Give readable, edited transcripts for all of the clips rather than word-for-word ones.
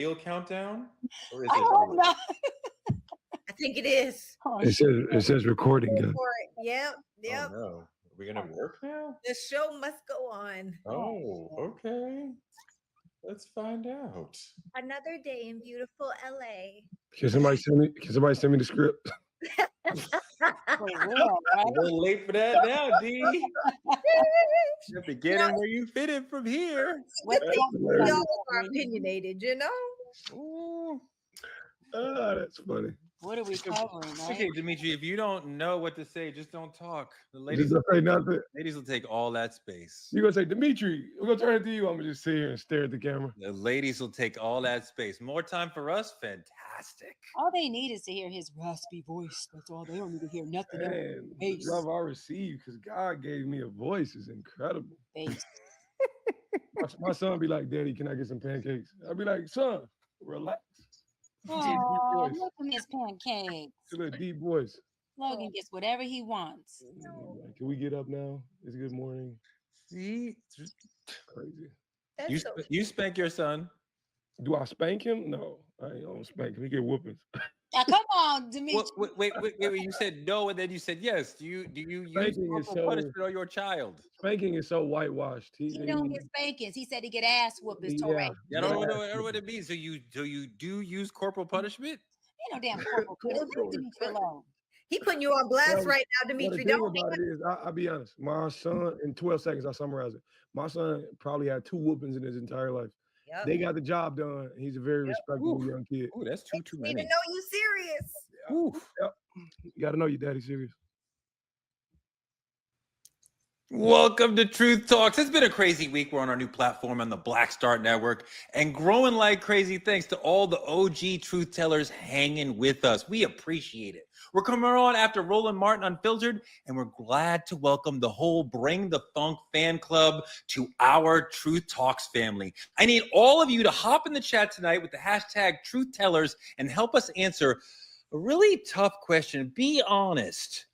real countdown? Or is I it hope not. I think it is. Oh, It says recording. Go Guys. for it. Yep. Oh no. Are we gonna work now? The show must go on. Oh, okay. Let's find out. Another day in beautiful LA. Can somebody send me the script? for real, right? A little late for that now, D. You're beginning where you fit in from here. What Y'all are opinionated, you know? Ooh. That's funny. What are we covering, right? Okay, Dimitri, if you don't know what to say, just don't talk. The Just don't say nothing. ladies will take all that space. You're gonna say, Dimitri, we're gonna turn it to you. I'm gonna just sit here and stare at the camera. The ladies will take all that space. More time for us? Fantastic. All they need is to hear his raspy voice. That's all. They don't need to hear nothing else. Man, the Bass. love I received because God gave me a voice is incredible. Bass. My son be like, Daddy, can I get some pancakes? I'll be like, son, relax. Oh, look at his pancakes. It's a little deep voice. Logan gets whatever he wants. Like, can we get up now? It's good morning. See? Crazy. That's You spank your son. Do I spank him? No, I ain't gonna spank him. He get whoopings. Now, come on, Dimitri. Wait. You said no, and then you said yes. Do you use Spanking is corporal punishment on your child? Spanking is so whitewashed. He don't get spankings. He said he get ass whoopings. Yeah. Yeah, I don't know what it means. So you do use corporal punishment? Ain't no damn corporal punishment. Leave Dimitri alone. He putting you on blast Well, right now, Well, Dimitri. the thing Don't about it is, I'll be honest. My son, in 12 seconds, I summarize it. My son probably had 2 whoopings in his entire life. Yep. They got the job done. He's a very respectable young kid. Ooh, that's too need many. to know you serious. Ooh. Yep. You got to know your daddy serious. Welcome to Truth Talks. It's been a crazy week. We're on our new platform on the Black Star Network and growing like crazy thanks to all the OG truth tellers hanging with us. We appreciate it. We're coming on after Roland Martin Unfiltered, and we're glad to welcome the whole Bring the Funk fan club to our Truth Talks family. I need all of you to hop in the chat tonight with the hashtag Truth Tellers and help us answer a really tough question. Be honest.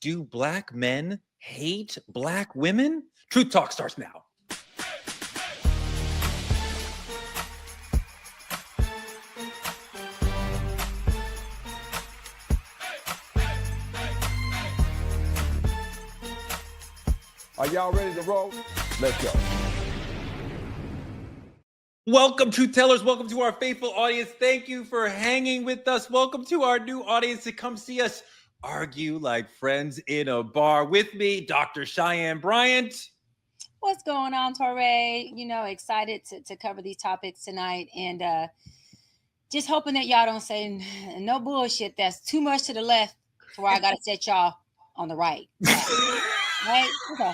Do black men hate black women? Truth Talk starts now. Are y'all ready to roll? Let's go. Welcome, Truth Tellers. Welcome to our faithful audience. Thank you for hanging with us. Welcome to our new audience to come see us argue like friends in a bar. With me, Dr. Cheyenne Bryant. What's going on, Torre? You know, excited to cover these topics tonight, and just hoping that y'all don't say no bullshit that's too much to the left to where I got to set y'all on the right. Right? Okay.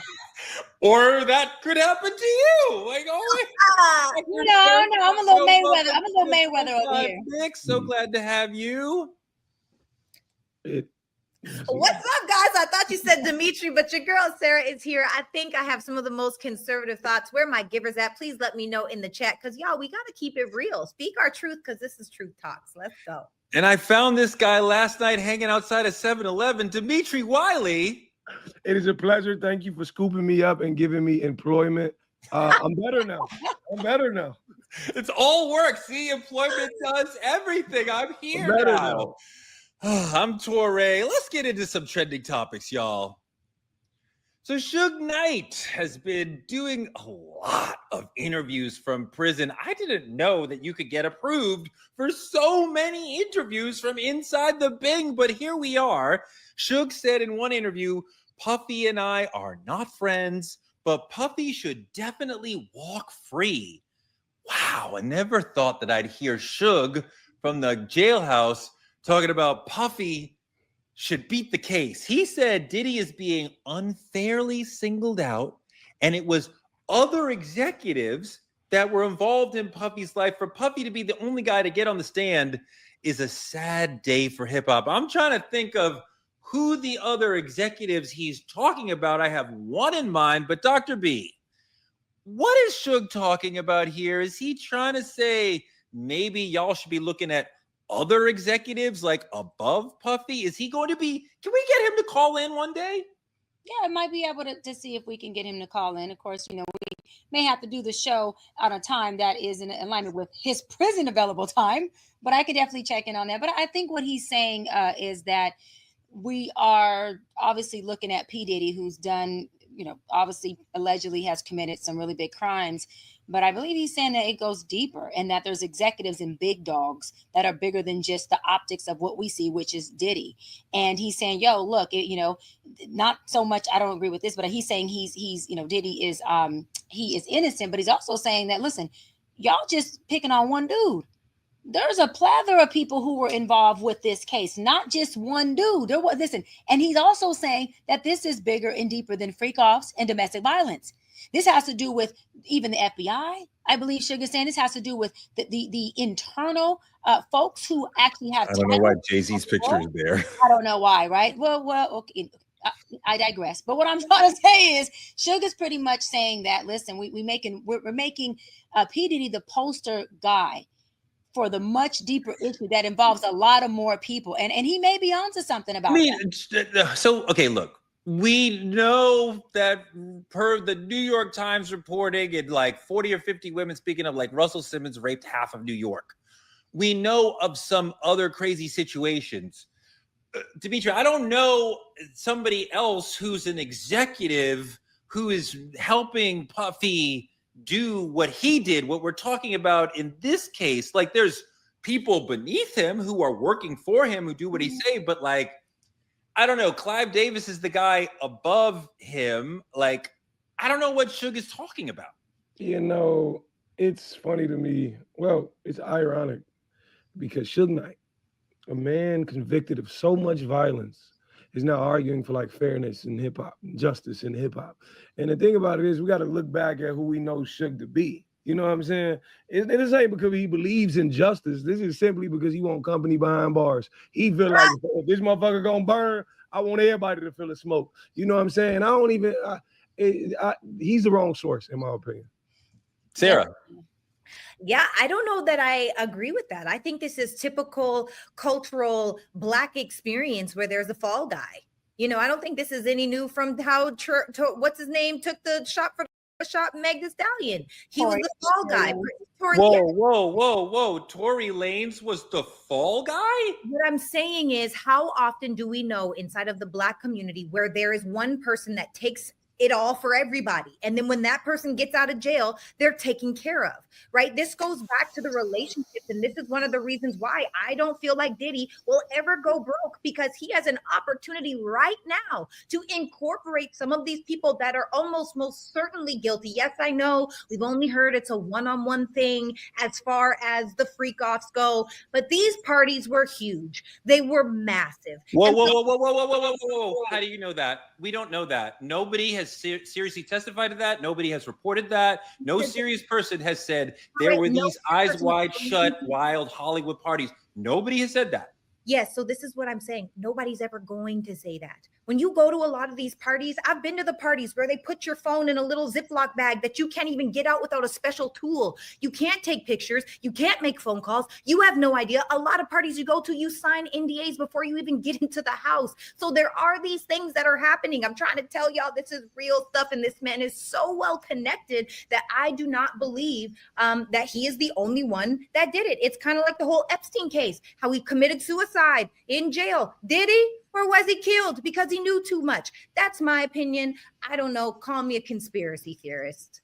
Or that could happen to you. Like, oh, No, I'm a little Mayweather. I'm a little Mayweather over here. Nick, so glad to have you. What's up, guys? I thought you said Dimitri, but your girl Sarah is here. I think I have some of the most conservative thoughts. Where are my givers at? Please let me know in the chat, because y'all, we got to keep it real. Speak our truth, because this is Truth Talks. Let's go. And I found this guy last night hanging outside of 7-Eleven, Dimitri Wiley. It is a pleasure. Thank you for scooping me up and giving me employment. I'm better now. It's all work. See, employment does everything. I'm here I'm better now. I'm Torre. Let's get into some trending topics, y'all. So Suge Knight has been doing a lot of interviews from prison. I didn't know that you could get approved for so many interviews from inside the Bing, but here we are. Suge said in one interview, Puffy and I are not friends, but Puffy should definitely walk free. Wow, I never thought that I'd hear Suge from the jailhouse talking about Puffy should beat the case. He said Diddy is being unfairly singled out, and it was other executives that were involved in Puffy's life. For Puffy to be the only guy to get on the stand is a sad day for hip hop. I'm trying to think of who the other executives he's talking about. I have one in mind, but Dr. B, what is Suge talking about here? Is he trying to say maybe y'all should be looking at other executives like above Puffy? Is he going to be, can we get him to call in one day? yeah, I might be able to see if we can get him to call in. Of course, we may have to do the show on a time that is in alignment with his prison available time, but I could definitely check in on that. But I think what he's saying is that we are obviously looking at P. Diddy, who's done, obviously allegedly has committed some really big crimes. But I believe he's saying that it goes deeper and that there's executives and big dogs that are bigger than just the optics of what we see, which is Diddy. And he's saying, yo, look, not so much. I don't agree with this, but he's saying he's Diddy is he is innocent, but he's also saying that, listen, y'all just picking on one dude. There's a plethora of people who were involved with this case, not just one dude. There was, listen, and he's also saying that this is bigger and deeper than freak offs and domestic violence. This has to do with even the FBI. I believe Suge is saying this has to do with the internal folks who actually have. I don't know why Jay-Z's picture is there. I don't know why, right? Well, okay. I digress. But what I'm trying to say is Suge is pretty much saying that, listen, we're making P. Diddy the poster guy for the much deeper issue that involves a lot of more people. And he may be onto something about that. So, okay, look, we know that per the New York Times reporting, and like 40 or 50 women, speaking of, like, Russell Simmons raped half of New York. We know of some other crazy situations. Dimitri, I don't know somebody else who's an executive who is helping Puffy do what he did, what we're talking about in this case. Like, there's people beneath him who are working for him who do what he say, but like, I don't know, Clive Davis is the guy above him. Like, I don't know what Suge is talking about. It's funny to me. Well, it's ironic because Suge Knight, a man convicted of so much violence, is now arguing for like fairness in hip hop, justice in hip hop. And the thing about it is, we got to look back at who we know Suge to be. You know what I'm saying? This ain't because he believes in justice. This is simply because he want company behind bars. He feel like, if this motherfucker gonna burn, I want everybody to feel the smoke. You know what I'm saying? He's the wrong source, in my opinion. Sarah. Yeah, I don't know that I agree with that. I think this is typical cultural Black experience where there's a fall guy. I don't think this is any new from how what's his name took the shot Meg Thee Stallion. He was the fall guy. Whoa. Tory Lanez was the fall guy? What I'm saying is, how often do we know inside of the Black community where there is one person that takes it all for everybody, and then when that person gets out of jail, they're taken care of, right? This goes back to the relationships, and this is one of the reasons why I don't feel like Diddy will ever go broke, because he has an opportunity right now to incorporate some of these people that are almost most certainly guilty. Yes, I know we've only heard it's a one-on-one thing as far as the freak-offs go, but these parties were huge. They were massive. Whoa. How do you know that? We don't know that. Nobody has seriously testified to that. Nobody has reported that. No serious person has said there were these eyes wide shut, wild Hollywood parties. Nobody has said that. Yes, so this is what I'm saying. Nobody's ever going to say that. When you go to a lot of these parties, I've been to the parties where they put your phone in a little Ziploc bag that you can't even get out without a special tool. You can't take pictures. You can't make phone calls. You have no idea. A lot of parties you go to, you sign NDAs before you even get into the house. So there are these things that are happening. I'm trying to tell y'all this is real stuff, and this man is so well connected that I do not believe that he is the only one that did it. It's kind of like the whole Epstein case, how he committed suicide in jail. Did he? Or was he killed because he knew too much? That's my opinion. I don't know. Call me a conspiracy theorist.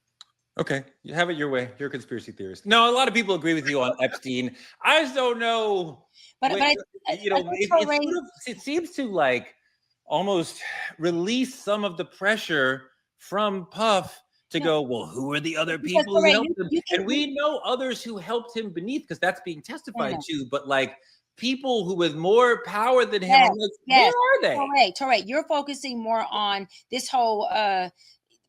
Okay, you have it your way. You're a conspiracy theorist. No, a lot of people agree with you on Epstein. I just don't know. It seems to like almost release some of the pressure from Puff to go, well, who are the other people who helped him? And we know others who helped him beneath, because that's being testified to. But like, people who with more power than him, where are they? Torre, you're focusing more on this whole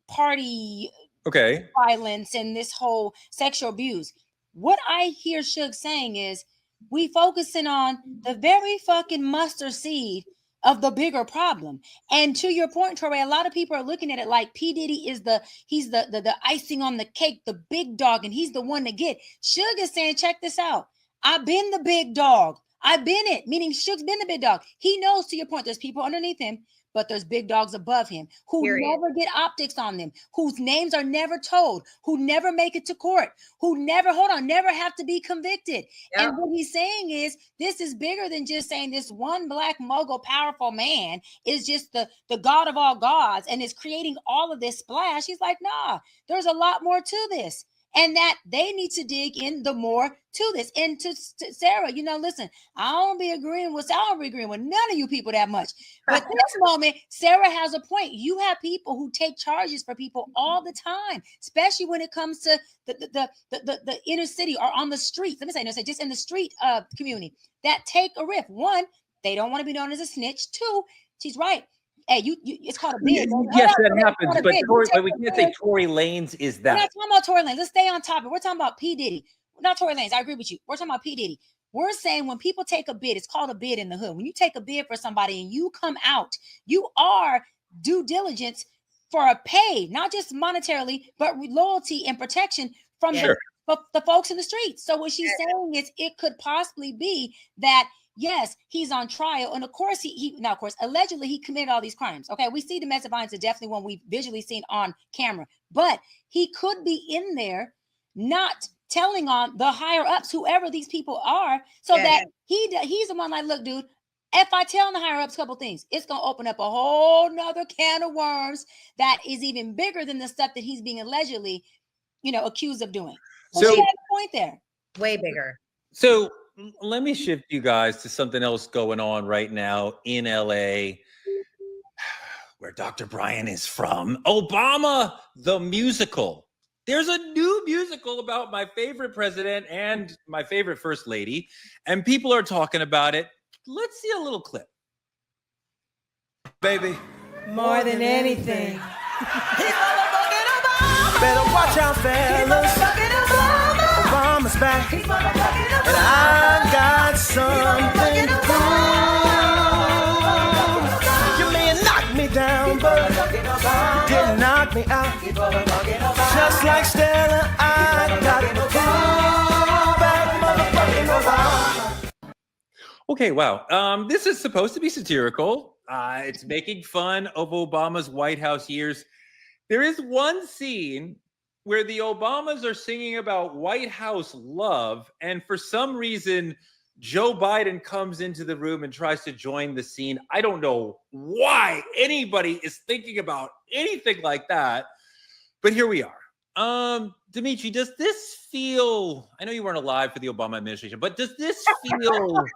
party violence and this whole sexual abuse. What I hear Suge saying is, we focusing on the very fucking mustard seed of the bigger problem. And to your point, Torre, a lot of people are looking at it like P. Diddy is the icing on the cake, the big dog, and he's the one to get. Suge is saying, check this out. I've been the big dog. I've been it, meaning Suge's been the big dog. He knows, to your point, there's people underneath him, but there's big dogs above him who Period. never get optics on them, whose names are never told, who never make it to court, who never have to be convicted. Yep. And what he's saying is this is bigger than just saying this one black mogul powerful man is just the god of all gods and is creating all of this splash. He's like, nah, there's a lot more to this. And that they need to dig in the more to this. And to Sarah, listen, I don't be agreeing with none of you people that much. But this moment, Sarah has a point. You have people who take charges for people all the time, especially when it comes to the inner city or on the streets. Let me say, just in the street community that take a riff. One, they don't want to be known as a snitch. Two, she's right. Hey, it's called a bid. Yes, that happens. But we can't say Tory Lanez is that. We're not talking about Tory Lanez. Let's stay on topic. We're talking about P. Diddy. Not Tory Lanez. I agree with you. We're talking about P. Diddy. We're saying when people take a bid, it's called a bid in the hood. When you take a bid for somebody and you come out, you are due diligence for a pay, not just monetarily, but loyalty and protection from the folks in the streets. So what she's saying is it could possibly be that yes, he's on trial. And of course, allegedly he committed all these crimes. Okay, we see domestic violence is definitely one we've visually seen on camera. But he could be in there not telling on the higher ups, whoever these people are, so that he's the one like, look, dude, if I tell the higher ups a couple things, it's going to open up a whole nother can of worms that is even bigger than the stuff that he's being allegedly, accused of doing. So she has a point there. Way bigger. So let me shift you guys to something else going on right now in LA, where Dr. Brian is from. Obama, the musical. There's a new musical about my favorite president and my favorite first lady, and people are talking about it. Let's see a little clip. Baby, more than anything. better watch out, fellas. Obama's back, and I got something to prove. You may have knocked me down, but you didn't knock me out. Just like Stella, I got to prove that motherfucking Obama. Okay, wow. This is supposed to be satirical. It's making fun of Obama's White House years. There is one scene where the Obamas are singing about White House love, and for some reason, Joe Biden comes into the room and tries to join the scene. I don't know why anybody is thinking about anything like that, but here we are. Dimitri, does this feel, I know you weren't alive for the Obama administration, but does this feel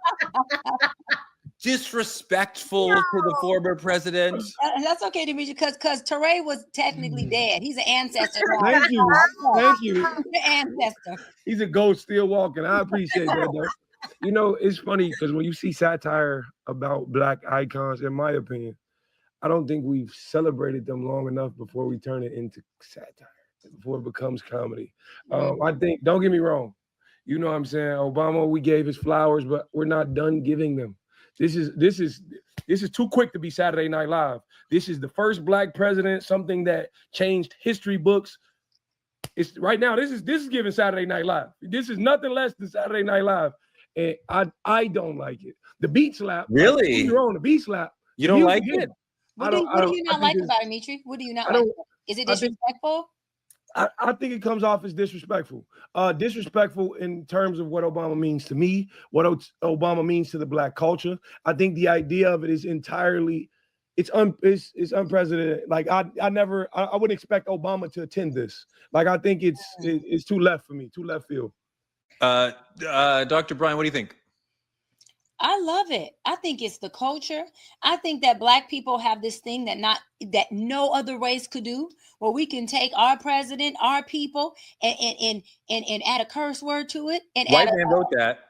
disrespectful to the former president? That's okay, Dimitri, because Teray was technically dead. He's an ancestor. Thank you. Thank you. He's an ancestor. He's a ghost still walking. I appreciate that, though. You know, it's funny because when you see satire about Black icons, in my opinion, I don't think we've celebrated them long enough before we turn it into satire, before it becomes comedy. I think, don't get me wrong, you know what I'm saying? Obama, we gave his flowers, but we're not done giving them. This is too quick to be Saturday Night Live. This is the first Black president, something that changed history books. It's right now. This is giving Saturday Night Live. This is nothing less than Saturday Night Live, and I don't like it. The beat slap. Really? You're on the beat slap. You don't like it? What do you not like about it, Dimitri? What do you not like? Is it disrespectful? I think it comes off as disrespectful. Disrespectful in terms of what Obama means to me, what Obama means to the Black culture. I think the idea of it is entirely, it's unprecedented. Like I wouldn't expect Obama to attend this. Like I think it's too left for me, too left field. Dr. Brian, what do you think? I love it. I think it's the culture. I think that Black people have this thing that no other race could do, where we can take our president, our people, and add a curse word to it. And White man wrote that.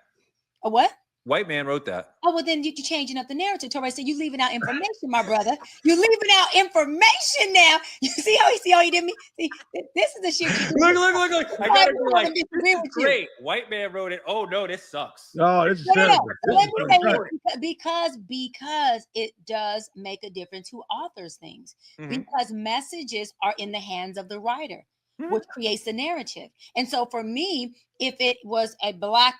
A what? White man wrote that. Oh, well, then you're changing up the narrative. Torrey said, you're leaving out information, my brother. You're leaving out information now. You see how he did me? See, this is the shit you do. Look. I gotta be like, this is great. White man wrote it. Oh, no, this sucks. Oh, this is terrible. Let me say because it does make a difference who authors things. Mm-hmm. Because messages are in the hands of the writer, which creates the narrative. And so for me, if it was a Black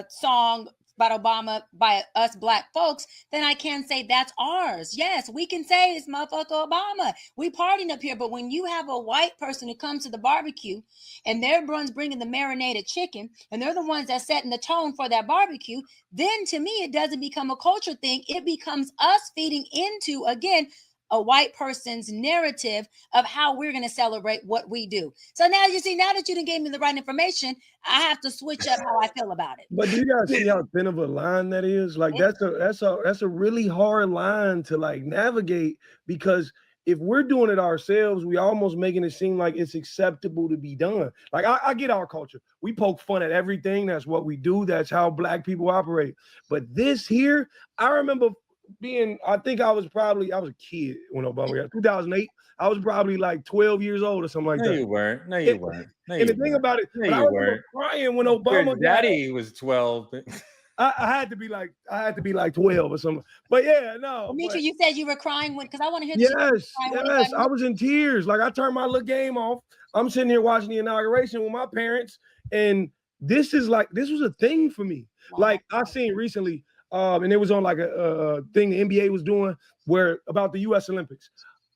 song about Obama by us Black folks, then I can say that's ours. Yes, we can say it's motherfucker Obama. We partying up here. But when you have a white person who comes to the barbecue and their ones bringing the marinated chicken and they're the ones that setting the tone for that barbecue, then to me, it doesn't become a culture thing. It becomes us feeding into, again, a white person's narrative of how we're going to celebrate what we do. So now you see, now that you done gave me the right information, I have to switch up how I feel about it. But do you guys see how thin of a line that is? Like that's a really hard line to like navigate, because if we're doing it ourselves, we almost making it seem like it's acceptable to be done. Like I get our culture. We poke fun at everything. That's what we do. That's how Black people operate. But this here, I remember I was a kid when Obama got 2008. I was probably like 12 years old or something like that. No, you weren't. No, you weren't. And the thing about it, no, I remember crying when Obama Your daddy was 12. I had to be like 12 or something. But yeah, no. Demetri, you said you were crying because I want to hear. Yes, I was in tears. Like I turned my little game off. I'm sitting here watching the inauguration with my parents, and this was a thing for me. Wow. Like I seen recently. And it was on like a thing the NBA was doing where about the U.S. Olympics.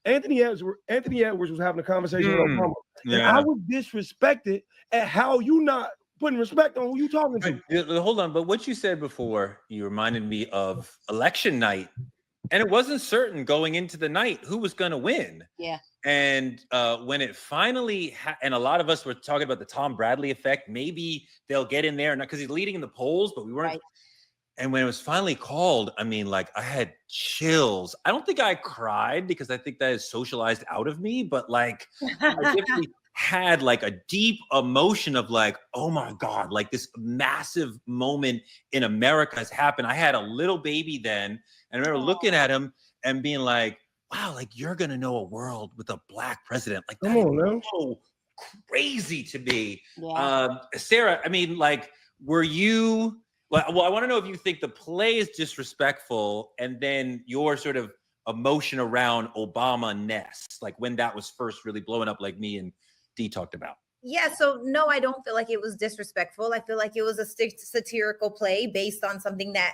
Anthony Edwards was having a conversation with Obama. Yeah. And I was disrespected at how you not putting respect on who you talking to. Hold on, but what you said before, you reminded me of election night. And it wasn't certain going into the night who was going to win. Yeah. And when it finally, and a lot of us were talking about the Tom Bradley effect, maybe they'll get in there, not because he's leading in the polls, but we weren't. Right. And when it was finally called, I mean, like I had chills. I don't think I cried because I think that is socialized out of me, but like I definitely had like a deep emotion of like, oh my God, like this massive moment in America has happened. I had a little baby then, and I remember looking at him and being like, wow, like you're going to know a world with a Black president. Like that is so crazy to me. Yeah. Sarah, I mean, like, were you... Well, I want to know if you think the play is disrespectful, and then your sort of emotion around Obama-ness, like when that was first really blowing up, like me and Dee talked about. Yeah, so no, I don't feel like it was disrespectful. I feel like it was a satirical play based on something that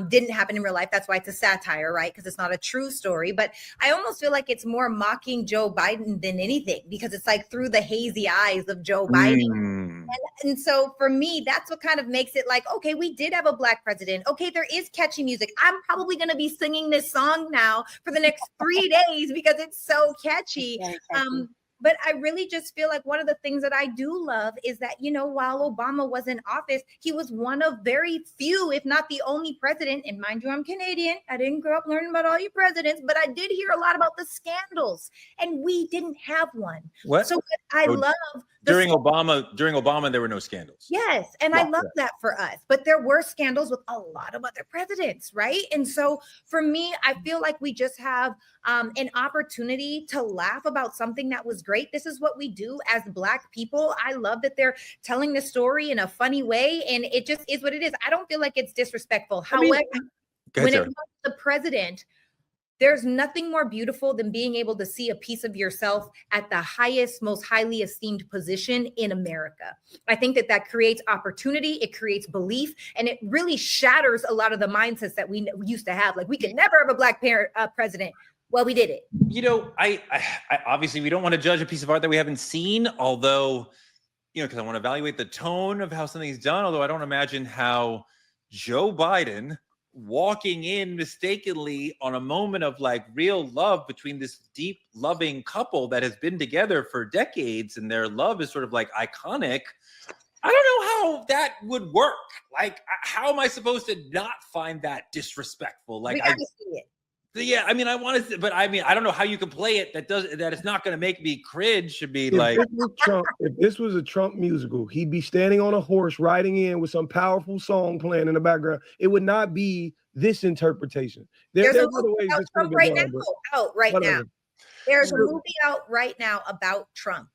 didn't happen in real life. That's why it's a satire, right? Because it's not a true story. But I almost feel like it's more mocking Joe Biden than anything, because it's like through the hazy eyes of Joe Biden. And so for me, that's what kind of makes it like, okay, we did have a Black president. Okay, there is catchy music. I'm probably going to be singing this song now for the next 3 days because it's so catchy. But I really just feel like one of the things that I do love is that, you know, while Obama was in office, he was one of very few, if not the only president. And mind you, I'm Canadian. I didn't grow up learning about all your presidents, but I did hear a lot about the scandals, and we didn't have one. What? So I love during Obama, there were no scandals. Yes. And I love that for us. But there were scandals with a lot of other presidents, right? And so for me, I feel like we just have an opportunity to laugh about something that was great. This is what we do as Black people. I love that they're telling the story in a funny way, and it just is what it is. I don't feel like it's disrespectful. However, when it comes to the president, there's nothing more beautiful than being able to see a piece of yourself at the highest, most highly esteemed position in America. I think that creates opportunity, it creates belief, and it really shatters a lot of the mindsets that we used to have. Like, we could never have a Black president. Well, we did it. You know, I obviously we don't want to judge a piece of art that we haven't seen, although, you know, because I want to evaluate the tone of how something's done, although I don't imagine how Joe Biden walking in mistakenly on a moment of like real love between this deep loving couple that has been together for decades, and their love is sort of like iconic. I don't know how that would work. Like, how am I supposed to not find that disrespectful? Like, we gotta see it. Yeah, I mean, I want to, but I mean, I don't know how you can play it that it's not going to make me cringe. Should be like, if this was a Trump musical, he'd be standing on a horse riding in with some powerful song playing in the background. It would not be this interpretation. There's a movie out right now. There's a movie out right now about Trump.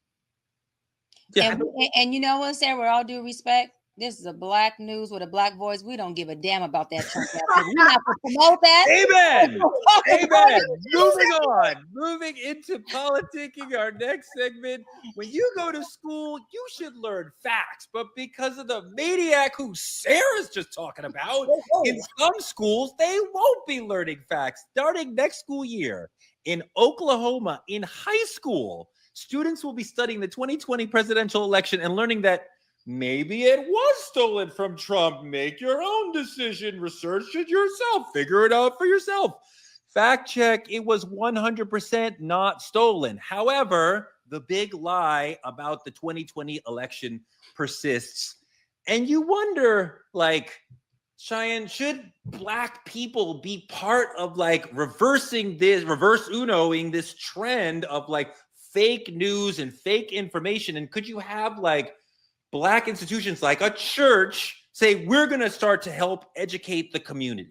Yeah. And you know what, Sarah, with all due respect, This is a black news with a black voice. We don't give a damn about that. We're not to promote that. Amen. Amen. Moving into politicking, our next segment. When you go to school, you should learn facts. But because of the maniac who Sarah's just talking about, in some schools, they won't be learning facts. Starting next school year in Oklahoma, in high school, students will be studying the 2020 presidential election and learning that maybe it was stolen from Trump. Make your own decision. Research it yourself. Figure it out for yourself. Fact check, it was 100% not stolen. However, the big lie about the 2020 election persists. And you wonder, like, Cheyenne, should black people be part of like reverse unoing this trend of like fake news and fake information? And could you have like black institutions like a church say, we're going to start to help educate the community?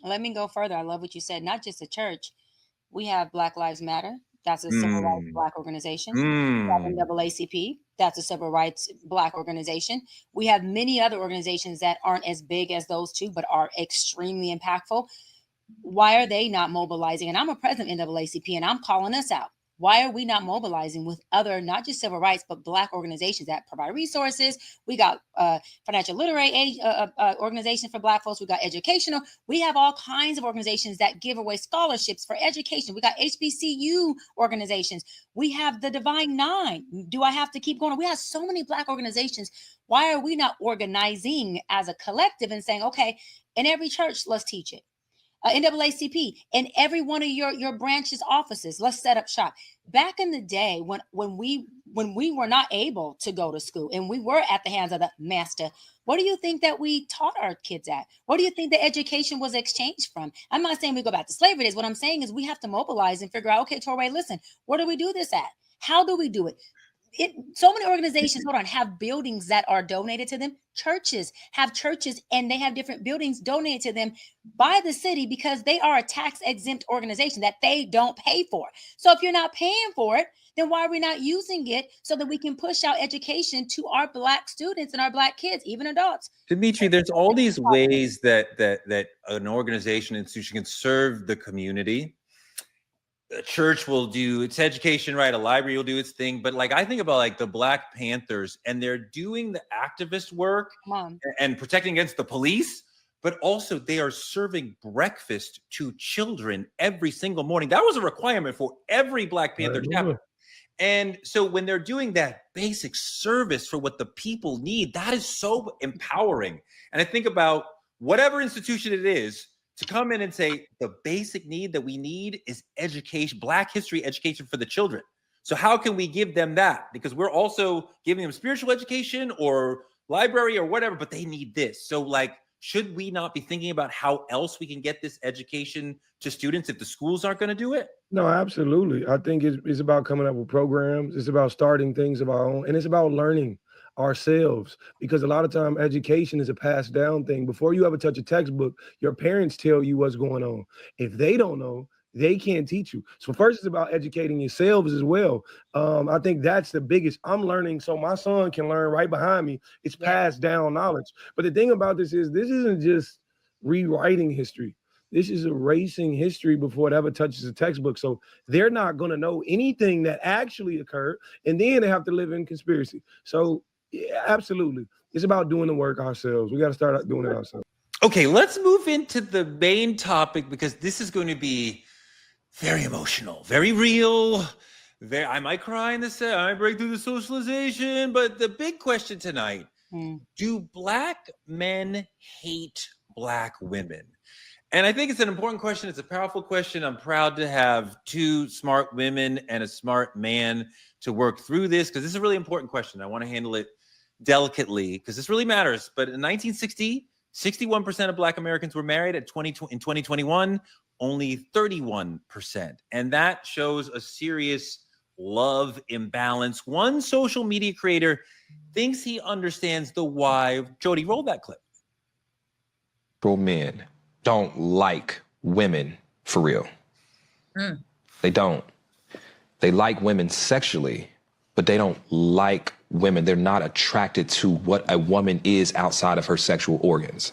Let me go further. I love what you said. Not just a church. We have Black Lives Matter. That's a civil rights black organization. We have NAACP. That's a civil rights black organization. We have many other organizations that aren't as big as those two, but are extremely impactful. Why are they not mobilizing? And I'm a president of NAACP, and I'm calling us out. Why are we not mobilizing with other, not just civil rights, but black organizations that provide resources? We got financial literary organization for black folks. We got educational. We have all kinds of organizations that give away scholarships for education. We got HBCU organizations. We have the Divine Nine. Do I have to keep going? We have so many black organizations. Why are we not organizing as a collective and saying, okay, in every church, let's teach it. NAACP, in every one of your branches offices, let's set up shop. Back in the day when we were not able to go to school and we were at the hands of the master, what do you think that we taught our kids at? What do you think the education was exchanged from? I'm not saying we go back to slavery days. What I'm saying is we have to mobilize and figure out, okay, Torrey, listen, where do we do this at? How do we do it? So many organizations have buildings that are donated to them. Churches have churches and they have different buildings donated to them by the city because they are a tax exempt organization that they don't pay for. So if you're not paying for it, then why are we not using it so that we can push out education to our black students and our black kids, even adults? Dimitri, there's all these ways that an organization, institution can serve the community. A church will do its education, right? A library will do its thing. But like, I think about like the Black Panthers, and they're doing the activist work and protecting against the police, but also they are serving breakfast to children every single morning. That was a requirement for every Black Panther chapter. And so when they're doing that basic service for what the people need, that is so empowering. And I think about whatever institution it is, to come in and say the basic need that we need is education, Black history education for the children. So how can we give them that? Because we're also giving them spiritual education or library or whatever, but they need this. So like, should we not be thinking about how else we can get this education to students if the schools aren't going to do it? No, absolutely. I think it's about coming up with programs. It's about starting things of our own, and it's about learning ourselves, because a lot of time education is a passed down thing. Before you ever touch a textbook, your parents tell you what's going on. If they don't know, they can't teach you. So first it's about educating yourselves as well. I think that's the biggest. I'm learning so my son can learn right behind me. It's passed down knowledge. But the thing about this isn't just rewriting history. This is erasing history before it ever touches a textbook. So they're not going to know anything that actually occurred. And then they have to live in conspiracy. So yeah, absolutely. It's about doing the work ourselves. We got to start doing it ourselves. Okay, let's move into the main topic, because this is going to be very emotional, very real. I might cry in this, I might break through the socialization, but the big question tonight, do Black men hate Black women? And I think it's an important question. It's a powerful question. I'm proud to have two smart women and a smart man to work through this, because this is a really important question. I want to handle it delicately because this really matters. But in 1960, 61% of Black Americans were married. In 2021, only 31%. And that shows a serious love imbalance. One social media creator thinks he understands the why. Jody, roll that clip. Men don't like women for real. They don't. They like women sexually, but they don't like women. They're not attracted to what a woman is outside of her sexual organs.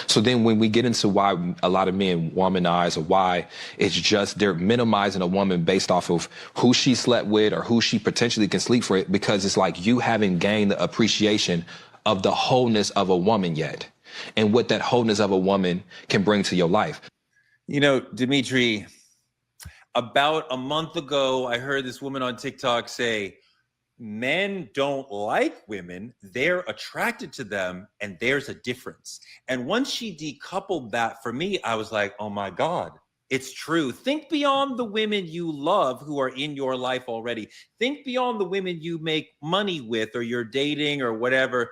So then when we get into why a lot of men womanize, or why it's just they're minimizing a woman based off of who she slept with or who she potentially can sleep for, because it's like you haven't gained the appreciation of the wholeness of a woman yet, and what that wholeness of a woman can bring to your life. You know, Dimitri, about a month ago, I heard this woman on TikTok say, men don't like women, they're attracted to them, and there's a difference. And once she decoupled that for me, I was like, oh my God, it's true. Think beyond the women you love who are in your life already. Think beyond the women you make money with or you're dating or whatever.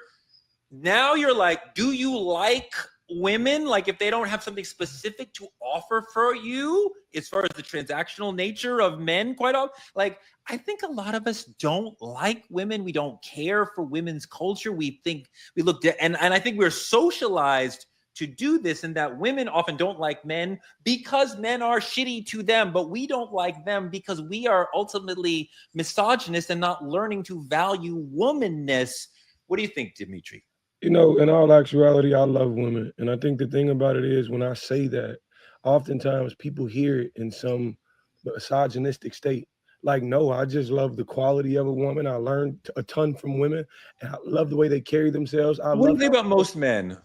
Now you're like, do you like women? Like, if they don't have something specific to offer for you as far as the transactional nature of men, quite often, like, I think a lot of us don't like women. We don't care for women's culture. We think we look and I think we're socialized to do this, and that women often don't like men because men are shitty to them, but we don't like them because we are ultimately misogynist and not learning to value womanness. What do you think, Dimitri? You know, in all actuality, I love women. And I think the thing about it is when I say that, oftentimes people hear it in some misogynistic state. Like, no, I just love the quality of a woman. I learned a ton from women, and I love the way they carry themselves. What do you think about most men?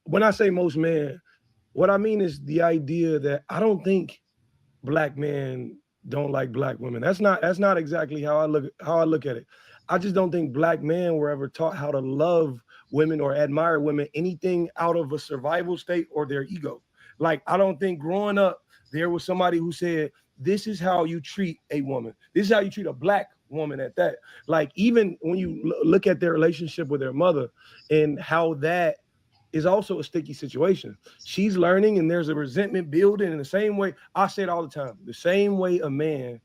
When I say most men, what I mean is the idea that I don't think black men don't like black women. That's not exactly how I look at it. I just don't think black men were ever taught how to love women or admire women, anything out of a survival state or their ego. Like, I don't think growing up there was somebody who said, this is how you treat a woman. This is how you treat a black woman at that. Like, even when you look at their relationship with their mother and how that is also a sticky situation. She's learning and there's a resentment building in the same way. I say it all the time. The same way a man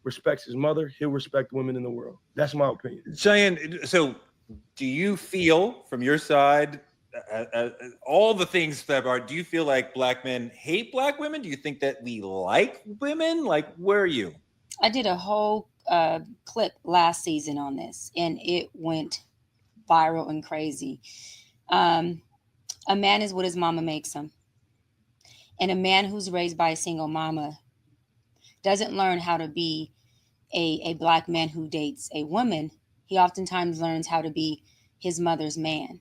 respects his mother, he'll respect women in the world. That's my opinion. Cheyenne, so do you feel from your side, all the things that are, do you feel like black men hate black women? Do you think that we like women? Like, where are you? I did a whole clip last season on this, and it went viral and crazy. A man is what his mama makes him. And a man who's raised by a single mama doesn't learn how to be a black man who dates a woman. He oftentimes learns how to be his mother's man,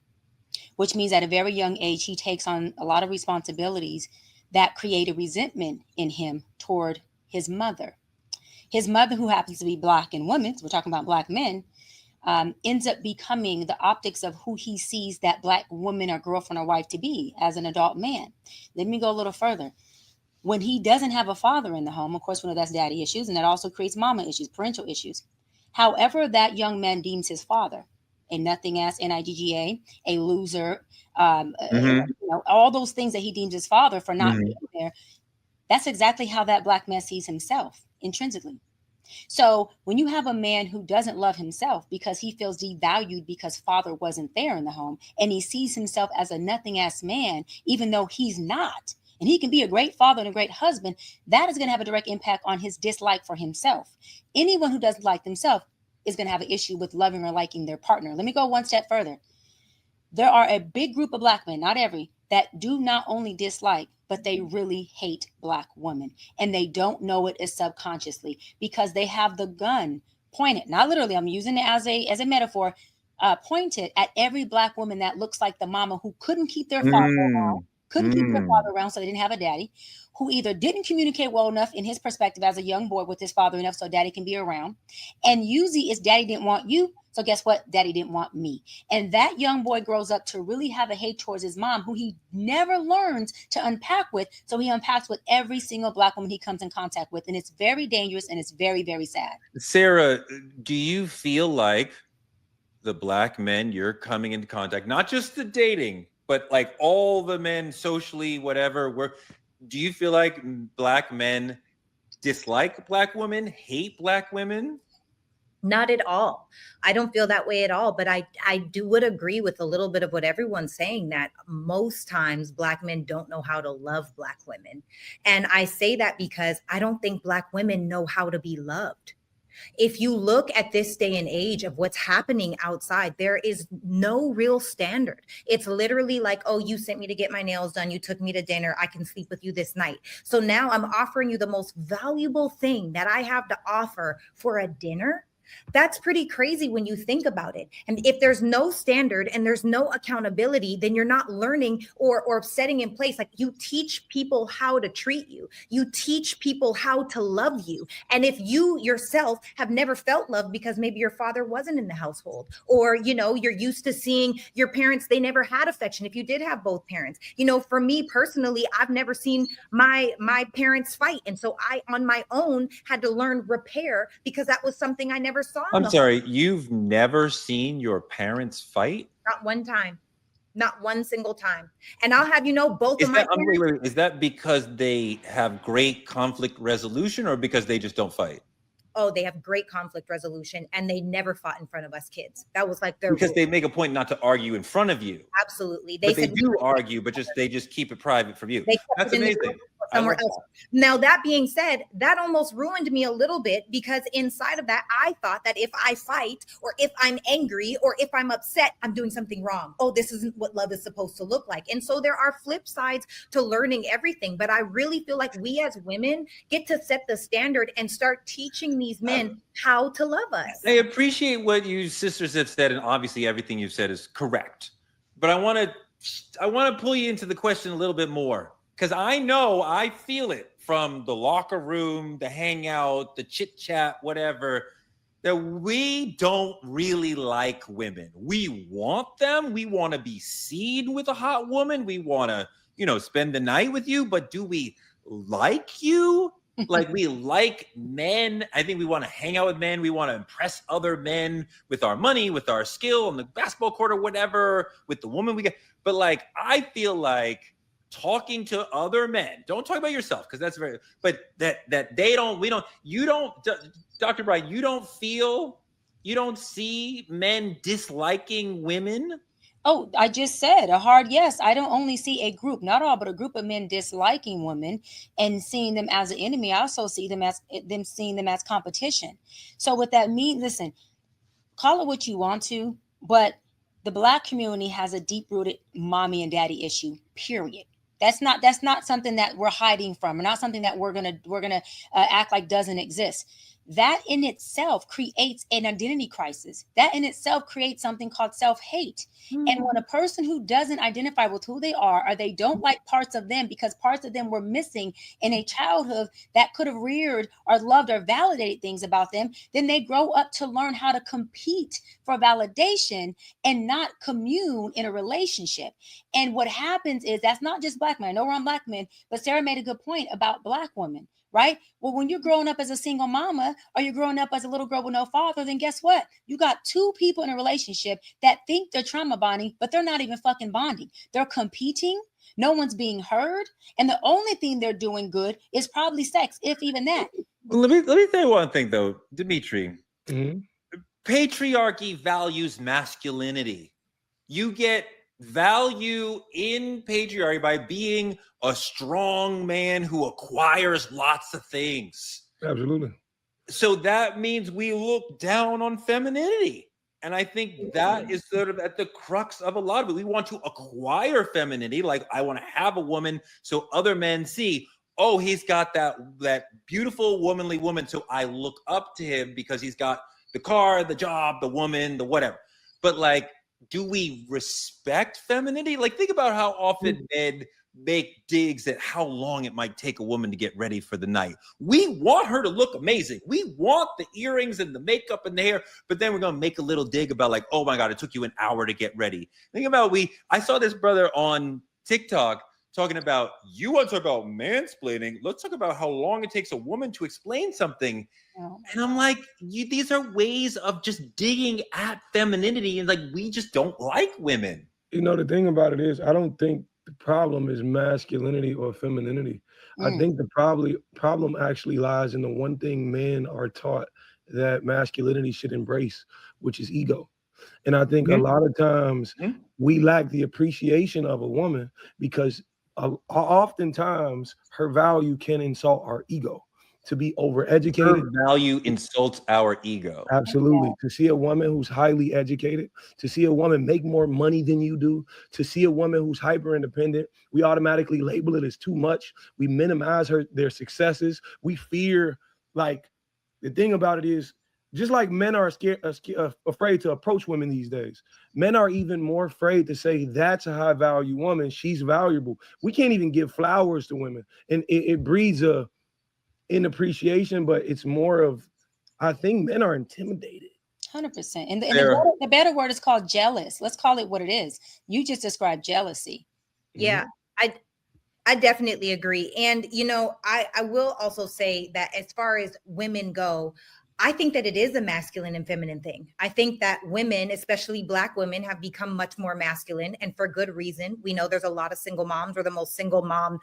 which means at a very young age, he takes on a lot of responsibilities that create a resentment in him toward his mother. His mother, who happens to be black and women, so we're talking about black men, ends up becoming the optics of who he sees that black woman or girlfriend or wife to be as an adult man. Let me go a little further. When he doesn't have a father in the home, of course, we know that's daddy issues, and that also creates mama issues, parental issues. However, that young man deems his father a nothing ass NIGGA, a loser, all those things that he deems his father for not being there. That's exactly how that black man sees himself intrinsically. So when you have a man who doesn't love himself because he feels devalued because father wasn't there in the home, and he sees himself as a nothing ass man, even though he's not, and he can be a great father and a great husband, that is going to have a direct impact on his dislike for himself. Anyone who doesn't like themselves is going to have an issue with loving or liking their partner. Let me go one step further. There are a big group of black men, not every, that do not only dislike, but they really hate black women. And they don't know it as subconsciously because they have the gun pointed, not literally, I'm using it as a metaphor, pointed at every black woman that looks like the mama who couldn't keep their father around, couldn't keep their father around, so they didn't have a daddy, who either didn't communicate well enough in his perspective as a young boy with his father enough so daddy can be around. And usually it's daddy didn't want you, so guess what? Daddy didn't want me. And that young boy grows up to really have a hate towards his mom, who he never learns to unpack with. So he unpacks with every single black woman he comes in contact with. And it's very dangerous and it's very, very sad. Sarah, do you feel like the black men you're coming into contact, not just the dating, but like all the men socially, whatever, do you feel like black men dislike black women, hate black women? Not at all. I don't feel that way at all. But I would agree with a little bit of what everyone's saying, that most times black men don't know how to love black women. And I say that because I don't think black women know how to be loved. If you look at this day and age of what's happening outside, there is no real standard. It's literally like, oh, you sent me to get my nails done. You took me to dinner. I can sleep with you this night. So now I'm offering you the most valuable thing that I have to offer for a dinner. That's pretty crazy when you think about it. And if there's no standard and there's no accountability, then you're not learning or setting in place. Like, you teach people how to treat you. You teach people how to love you. And if you yourself have never felt love because maybe your father wasn't in the household, or, you know, you're used to seeing your parents, they never had affection. If you did have both parents, you know, for me personally, I've never seen my parents fight. And so I, on my own, had to learn repair because that was something I never saw. I'm sorry, you've never seen your parents fight? Not one time. Not one single time. And I'll have you know, both of my parents. Wait, is that because they have great conflict resolution or because they just don't fight? Oh, they have great conflict resolution, and they never fought in front of us kids. That was like their because rule. They make a point not to argue in front of you. Absolutely. They do argue, but they just keep it private from you. That's amazing. Somewhere else. Now, that being said, that almost ruined me a little bit, because inside of that, I thought that if I fight, or if I'm angry, or if I'm upset, I'm doing something wrong. Oh, this isn't what love is supposed to look like. And so there are flip sides to learning everything. But I really feel like we as women get to set the standard and start teaching these men how to love us. I appreciate what you sisters have said, and obviously everything you've said is correct. But I want to pull you into the question a little bit more. Because I feel it from the locker room, the hangout, the chit chat, whatever, that we don't really like women. We want them. We want to be seen with a hot woman. We want to, spend the night with you. But do we like you? Like, we like men. I think we want to hang out with men. We want to impress other men with our money, with our skill on the basketball court or whatever, with the woman we get. But like, I feel like talking to other men, don't talk about yourself, because that's but that they don't, Dr. Bright, you don't see men disliking women? Oh, I just said a hard yes. I don't only see a group, not all, but a group of men disliking women and seeing them as an enemy. I also see them seeing them as competition. So what that means, listen, call it what you want to, but the Black community has a deep-rooted mommy and daddy issue, period. That's not something that we're hiding from, or not something that we're gonna act like doesn't exist. That in itself creates an identity crisis. That in itself creates something called self-hate. Mm-hmm. And when a person who doesn't identify with who they are, or they don't like parts of them because parts of them were missing in a childhood that could have reared or loved or validated things about them, then they grow up to learn how to compete for validation and not commune in a relationship. And what happens is, that's not just Black men. I know we're on Black men, but Sarah made a good point about Black women. Right? Well, when you're growing up as a single mama, or you're growing up as a little girl with no father, then guess what? You got two people in a relationship that think they're trauma bonding, but they're not even fucking bonding. They're competing. No one's being heard. And the only thing they're doing good is probably sex, if even that. Let me say one thing, though, Dimitri. Mm-hmm. Patriarchy values masculinity. You get value in patriarchy by being a strong man who acquires lots of things. Absolutely. So that means we look down on femininity. And I think that is sort of at the crux of a lot of it. We want to acquire femininity. Like, I want to have a woman so other men see, oh, he's got that beautiful, womanly woman. So I look up to him because he's got the car, the job, the woman, the whatever. But like, do we respect femininity? Like, think about how often men make digs at how long it might take a woman to get ready for the night. We want her to look amazing. We want the earrings and the makeup and the hair, but then we're going to make a little dig about like, oh my God, it took you an hour to get ready. Think about, I saw this brother on TikTok talking about, you want to talk about mansplaining? Let's talk about how long it takes a woman to explain something. And I'm like, these are ways of just digging at femininity, and like, we just don't like women. The thing about it is, I don't think the problem is masculinity or femininity. I think the problem actually lies in the one thing men are taught that masculinity should embrace, which is ego. And I think a lot of times we lack the appreciation of a woman because oftentimes her value can insult our ego. to be Her overeducated. value insults our ego. Absolutely. To see a woman who's highly educated, to see a woman make more money than you do, to see a woman who's hyper independent, we automatically label it as too much. We minimize their successes. We fear, like, the thing about it is, just like men are afraid to approach women these days, men are even more afraid to say that's a high value woman. She's valuable. We can't even give flowers to women, and it breeds an appreciation, but it's more of, I think men are intimidated. 100%. And the better word is called jealous. Let's call it what it is. You just described jealousy. Yeah, I definitely agree. And, you know, I will also say that as far as women go, I think that it is a masculine and feminine thing. I think that women, especially Black women, have become much more masculine, and for good reason. We know there's a lot of single moms. We're the most single mom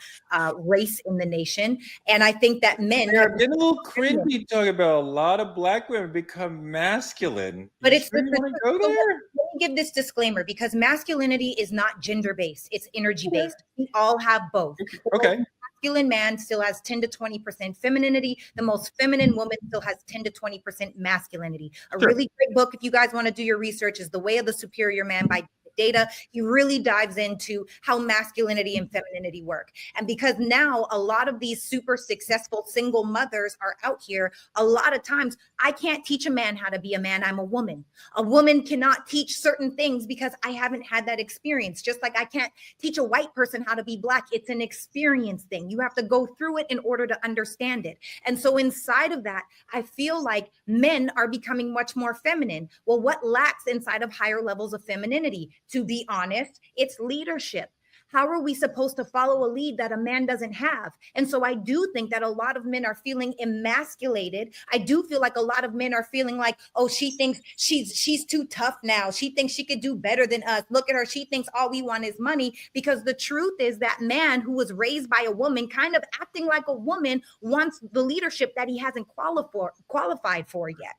race in the nation. And I think that men have been a little cringy talking about a lot of Black women become masculine. But it's sure you want to go there? Let me give this disclaimer, because masculinity is not gender-based, it's energy-based. We all have both. Okay. Masculine man still has 10 to 20% femininity. The most feminine woman still has 10 to 20% masculinity. A really great book, if you guys want to do your research, is The Way of the Superior Man by Data. He really dives into how masculinity and femininity work. And because now a lot of these super successful single mothers are out here, a lot of times I can't teach a man how to be a man. I'm a woman. A woman cannot teach certain things because I haven't had that experience. Just like I can't teach a white person how to be Black. It's an experience thing. You have to go through it in order to understand it. And so inside of that, I feel like men are becoming much more feminine. Well, what lacks inside of higher levels of femininity? To be honest, it's leadership. How are we supposed to follow a lead that a man doesn't have? And so I do think that a lot of men are feeling emasculated. I do feel like a lot of men are feeling like, oh, she thinks she's too tough now. She thinks she could do better than us. Look at her. She thinks all we want is money. Because the truth is that man who was raised by a woman, kind of acting like a woman, wants the leadership that he hasn't qualified for yet.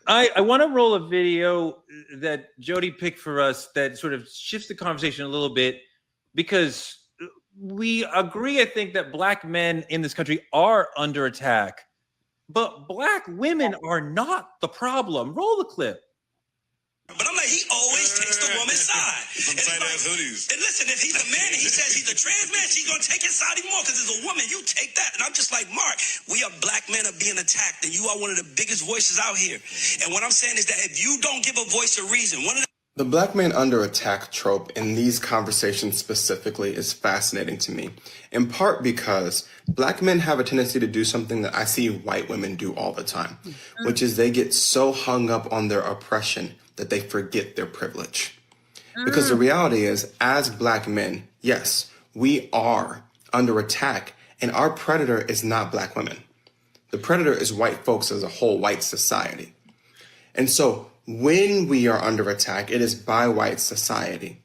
I want to roll a video that Jody picked for us that sort of shifts the conversation a little bit, because we agree, I think, that Black men in this country are under attack, but Black women are not the problem. Roll the clip. But I'm like, he always takes the woman's side. And listen, if he's a man and he says he's a trans man, she's going to take his side even more because as a woman, you take that. And I'm just like, Mark, we are Black men are being attacked, and you are one of the biggest voices out here. And what I'm saying is that if you don't give a voice a reason, the Black man under attack trope in these conversations specifically is fascinating to me, in part because Black men have a tendency to do something that I see white women do all the time, which is they get so hung up on their oppression that they forget their privilege. Because the reality is, as Black men, yes, we are under attack, and our predator is not Black women. The predator is white folks as a whole, white society. And so when we are under attack, it is by white society.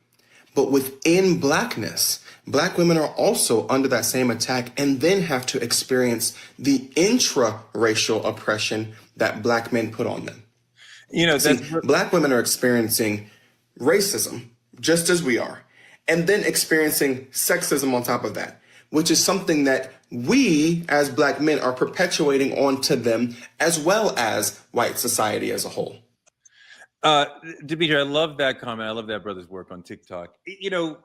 But within Blackness, Black women are also under that same attack and then have to experience the intra-racial oppression that Black men put on them. You know, Black women are experiencing racism just as we are, and then experiencing sexism on top of that, which is something that we as Black men are perpetuating onto them, as well as white society as a whole. Dimitri, I love that comment. I love that brother's work on TikTok. You know,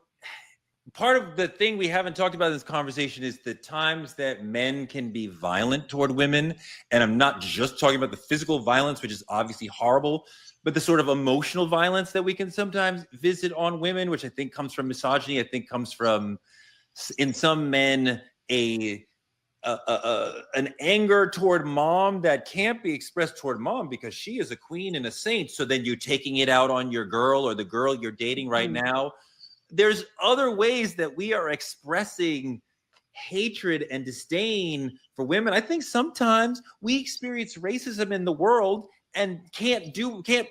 part of the thing we haven't talked about in this conversation is the times that men can be violent toward women. And I'm not just talking about the physical violence, which is obviously horrible, but the sort of emotional violence that we can sometimes visit on women, which I think comes from misogyny. I think comes from, in some men, an anger toward mom that can't be expressed toward mom because she is a queen and a saint. So then you're taking it out on your girl or the girl you're dating right now. There's other ways that we are expressing hatred and disdain for women. I think sometimes we experience racism in the world and can't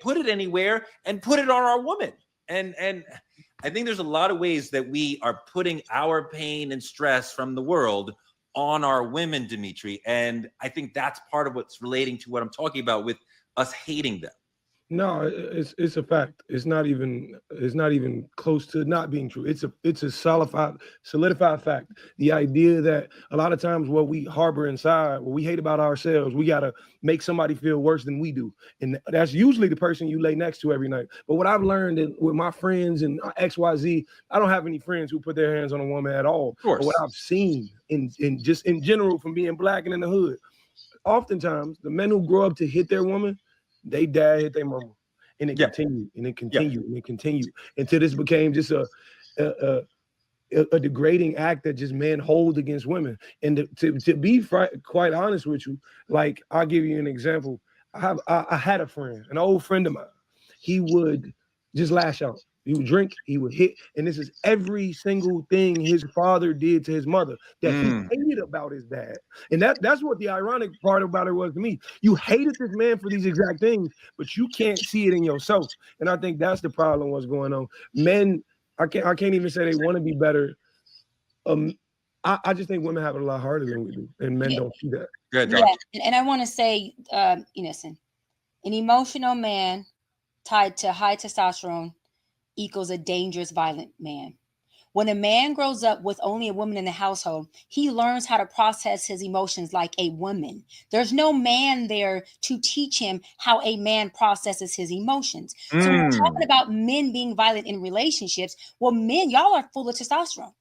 put it anywhere and put it on our woman. And I think there's a lot of ways that we are putting our pain and stress from the world on our women, Dimitri. And I think that's part of what's relating to what I'm talking about with us hating them. No, it's a fact. It's not even close to not being true. It's a solidified fact. The idea that a lot of times what we harbor inside, what we hate about ourselves, we gotta make somebody feel worse than we do, and that's usually the person you lay next to every night. But what I've learned with my friends and XYZ, I don't have any friends who put their hands on a woman at all. Of course. But what I've seen in just in general from being black and in the hood, oftentimes the men who grow up to hit their woman, they dad hit their mama, and it continued, and it continued, and it continued until this became just a degrading act that just men hold against women. And to be quite honest with you, like I'll give you an example. I had a friend, an old friend of mine. He would just lash out. He would drink, he would hit, and this is every single thing his father did to his mother that he hated about his dad. And that's what the ironic part about it was to me. You hated this man for these exact things, but you can't see it in yourself. And I think that's the problem what's going on. Men, I can't even say they want to be better. I just think women have it a lot harder than we do, and men don't see that. Good, yeah, and I want to say, listen, an emotional man tied to high testosterone equals a dangerous, violent man. When a man grows up with only a woman in the household, he learns how to process his emotions like a woman. There's no man there to teach him how a man processes his emotions. So when we're talking about men being violent in relationships, well, men, y'all are full of testosterone.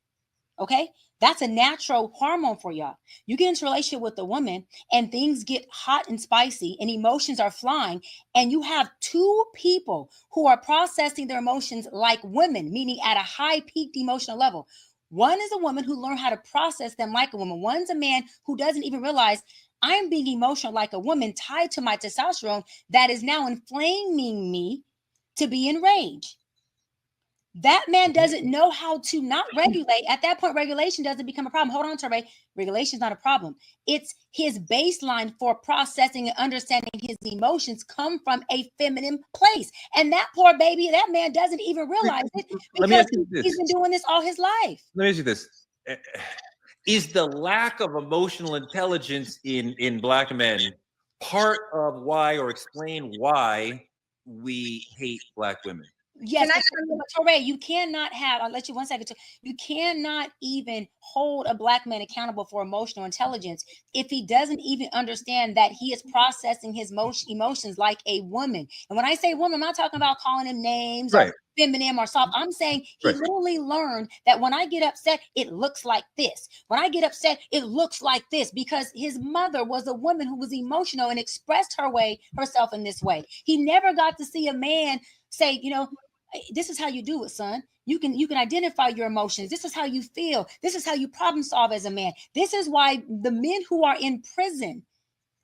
Okay? That's a natural hormone for y'all. You get into a relationship with a woman and things get hot and spicy and emotions are flying, and you have two people who are processing their emotions like women, meaning at a high peaked emotional level. One is a woman who learned how to process them like a woman. One's a man who doesn't even realize I'm being emotional like a woman tied to my testosterone that is now inflaming me to be enraged. That man doesn't know how to not regulate. At that point, regulation doesn't become a problem. Hold on, Torre. Regulation is not a problem. It's his baseline for processing and understanding his emotions come from a feminine place. And that poor baby, that man doesn't even realize it because he's been doing this all his life. Let me ask you this. Is the lack of emotional intelligence in black men part of why, or explain why, we hate black women? Yes, but Torre, you cannot have, I'll let you 1 second. You cannot even hold a black man accountable for emotional intelligence if he doesn't even understand that he is processing his emotions like a woman. And when I say woman, I'm not talking about calling him names or feminine or soft. I'm saying he literally learned that when I get upset, it looks like this. When I get upset, it looks like this, because his mother was a woman who was emotional and expressed herself in this way. He never got to see a man say, this is how you do it, son. You can identify your emotions. This is how you feel. This is how you problem solve as a man. This is why the men who are in prison,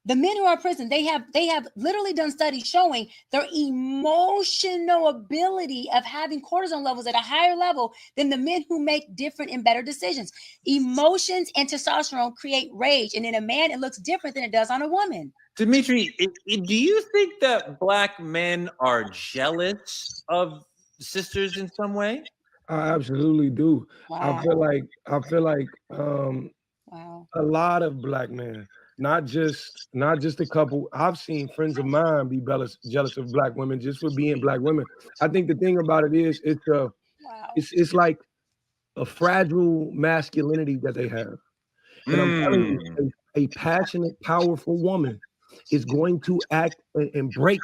they have literally done studies showing their emotional ability of having cortisol levels at a higher level than the men who make different and better decisions. Emotions and testosterone create rage, and in a man, it looks different than it does on a woman. Dimitri, do you think that black men are jealous of sisters in some way? I absolutely do. Wow. I feel like a lot of black men, not just a couple. I've seen friends of mine be jealous of black women just for being black women. I think the thing about it is it's like a fragile masculinity that they have. And I'm telling you, a passionate, powerful woman is going to act and break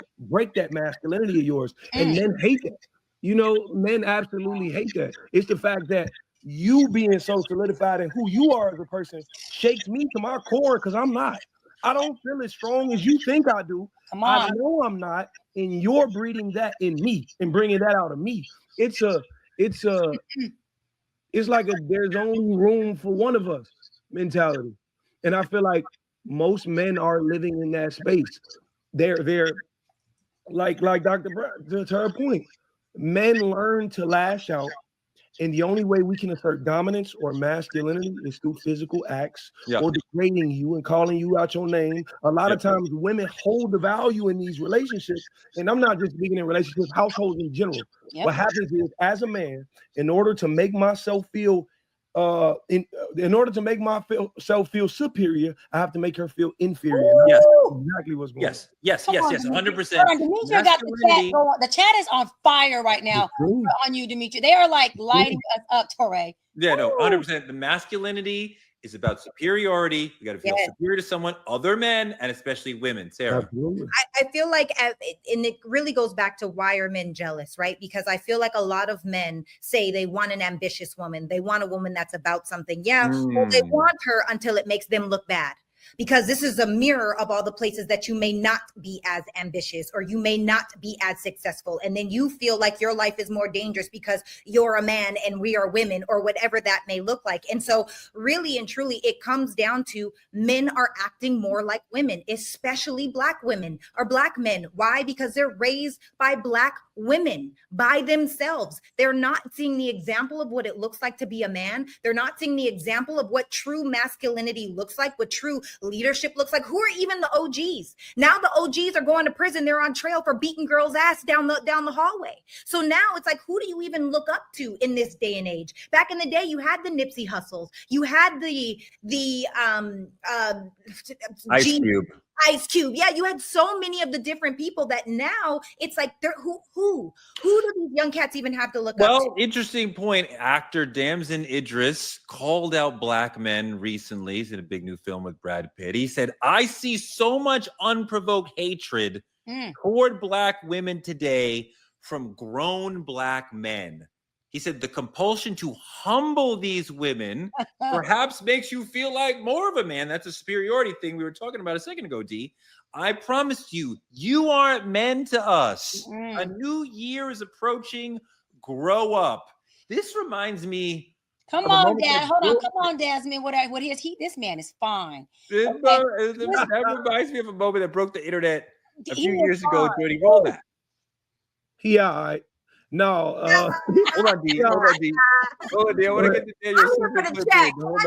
that masculinity of yours. And men hate that. Men absolutely hate that. It's the fact that you being so solidified in who you are as a person shakes me to my core, because I'm not. I don't feel as strong as you think I do. Come on. I know I'm not, and you're breeding that in me and bringing that out of me. It's like there's only room for one of us mentality. And I feel like most men are living in that space. They're like Dr. Brown, to her point. Men learn to lash out, and the only way we can assert dominance or masculinity is through physical acts or degrading you and calling you out your name. A lot of times women hold the value in these relationships, and I'm not just speaking in relationships, households in general. What happens is, as a man, in order to make myself feel in order to make myself feel superior, I have to make her feel inferior. Yes. That's exactly what's going on. Yes, 100%. Dimitri got the chat going. The chat is on fire right now on you, Dimitri. They are like lighting us up, Torre. Yeah, no, 100%. The masculinity is about superiority. You got to feel superior to someone, other men, and especially women. Sarah. I feel like, and it really goes back to why are men jealous, right? Because I feel like a lot of men say they want an ambitious woman. They want a woman that's about something. Yeah, well, they want her until it makes them look bad. Because this is a mirror of all the places that you may not be as ambitious or you may not be as successful. And then you feel like your life is more dangerous because you're a man and we are women or whatever that may look like. And so really and truly, it comes down to men are acting more like women, especially Black women or Black men. Why? Because they're raised by Black women by themselves. They're not seeing the example of what it looks like to be a man. They're not seeing the example of what true masculinity looks like, what true leadership looks like. Who are even the OGs? Now the OGs are going to prison. They're on trail for beating girls' ass down the hallway. So now it's like, who do you even look up to in this day and age? Back in the day, you had the Nipsey Hussles. You had the Ice Cube. Ice Cube. Yeah, you had so many of the different people that now it's like, they're who do these young cats even have to look up to? Well, interesting point. Actor Damson Idris called out Black men recently. He's in a big new film with Brad Pitt. He said, I see so much unprovoked hatred toward Black women today from grown Black men. He said the compulsion to humble these women perhaps makes you feel like more of a man. That's a superiority thing we were talking about a second ago, D. I promise you, you aren't men to us. A new year is approaching. Grow up. This reminds me. Come on, Dad. Hold on. Come on, Desmond. What is he? This man is fine. That reminds me of a moment that broke the internet a few years ago. Jody, roll that. Yeah. No, hold on, D. Hold on, D. I want to get to Daniel.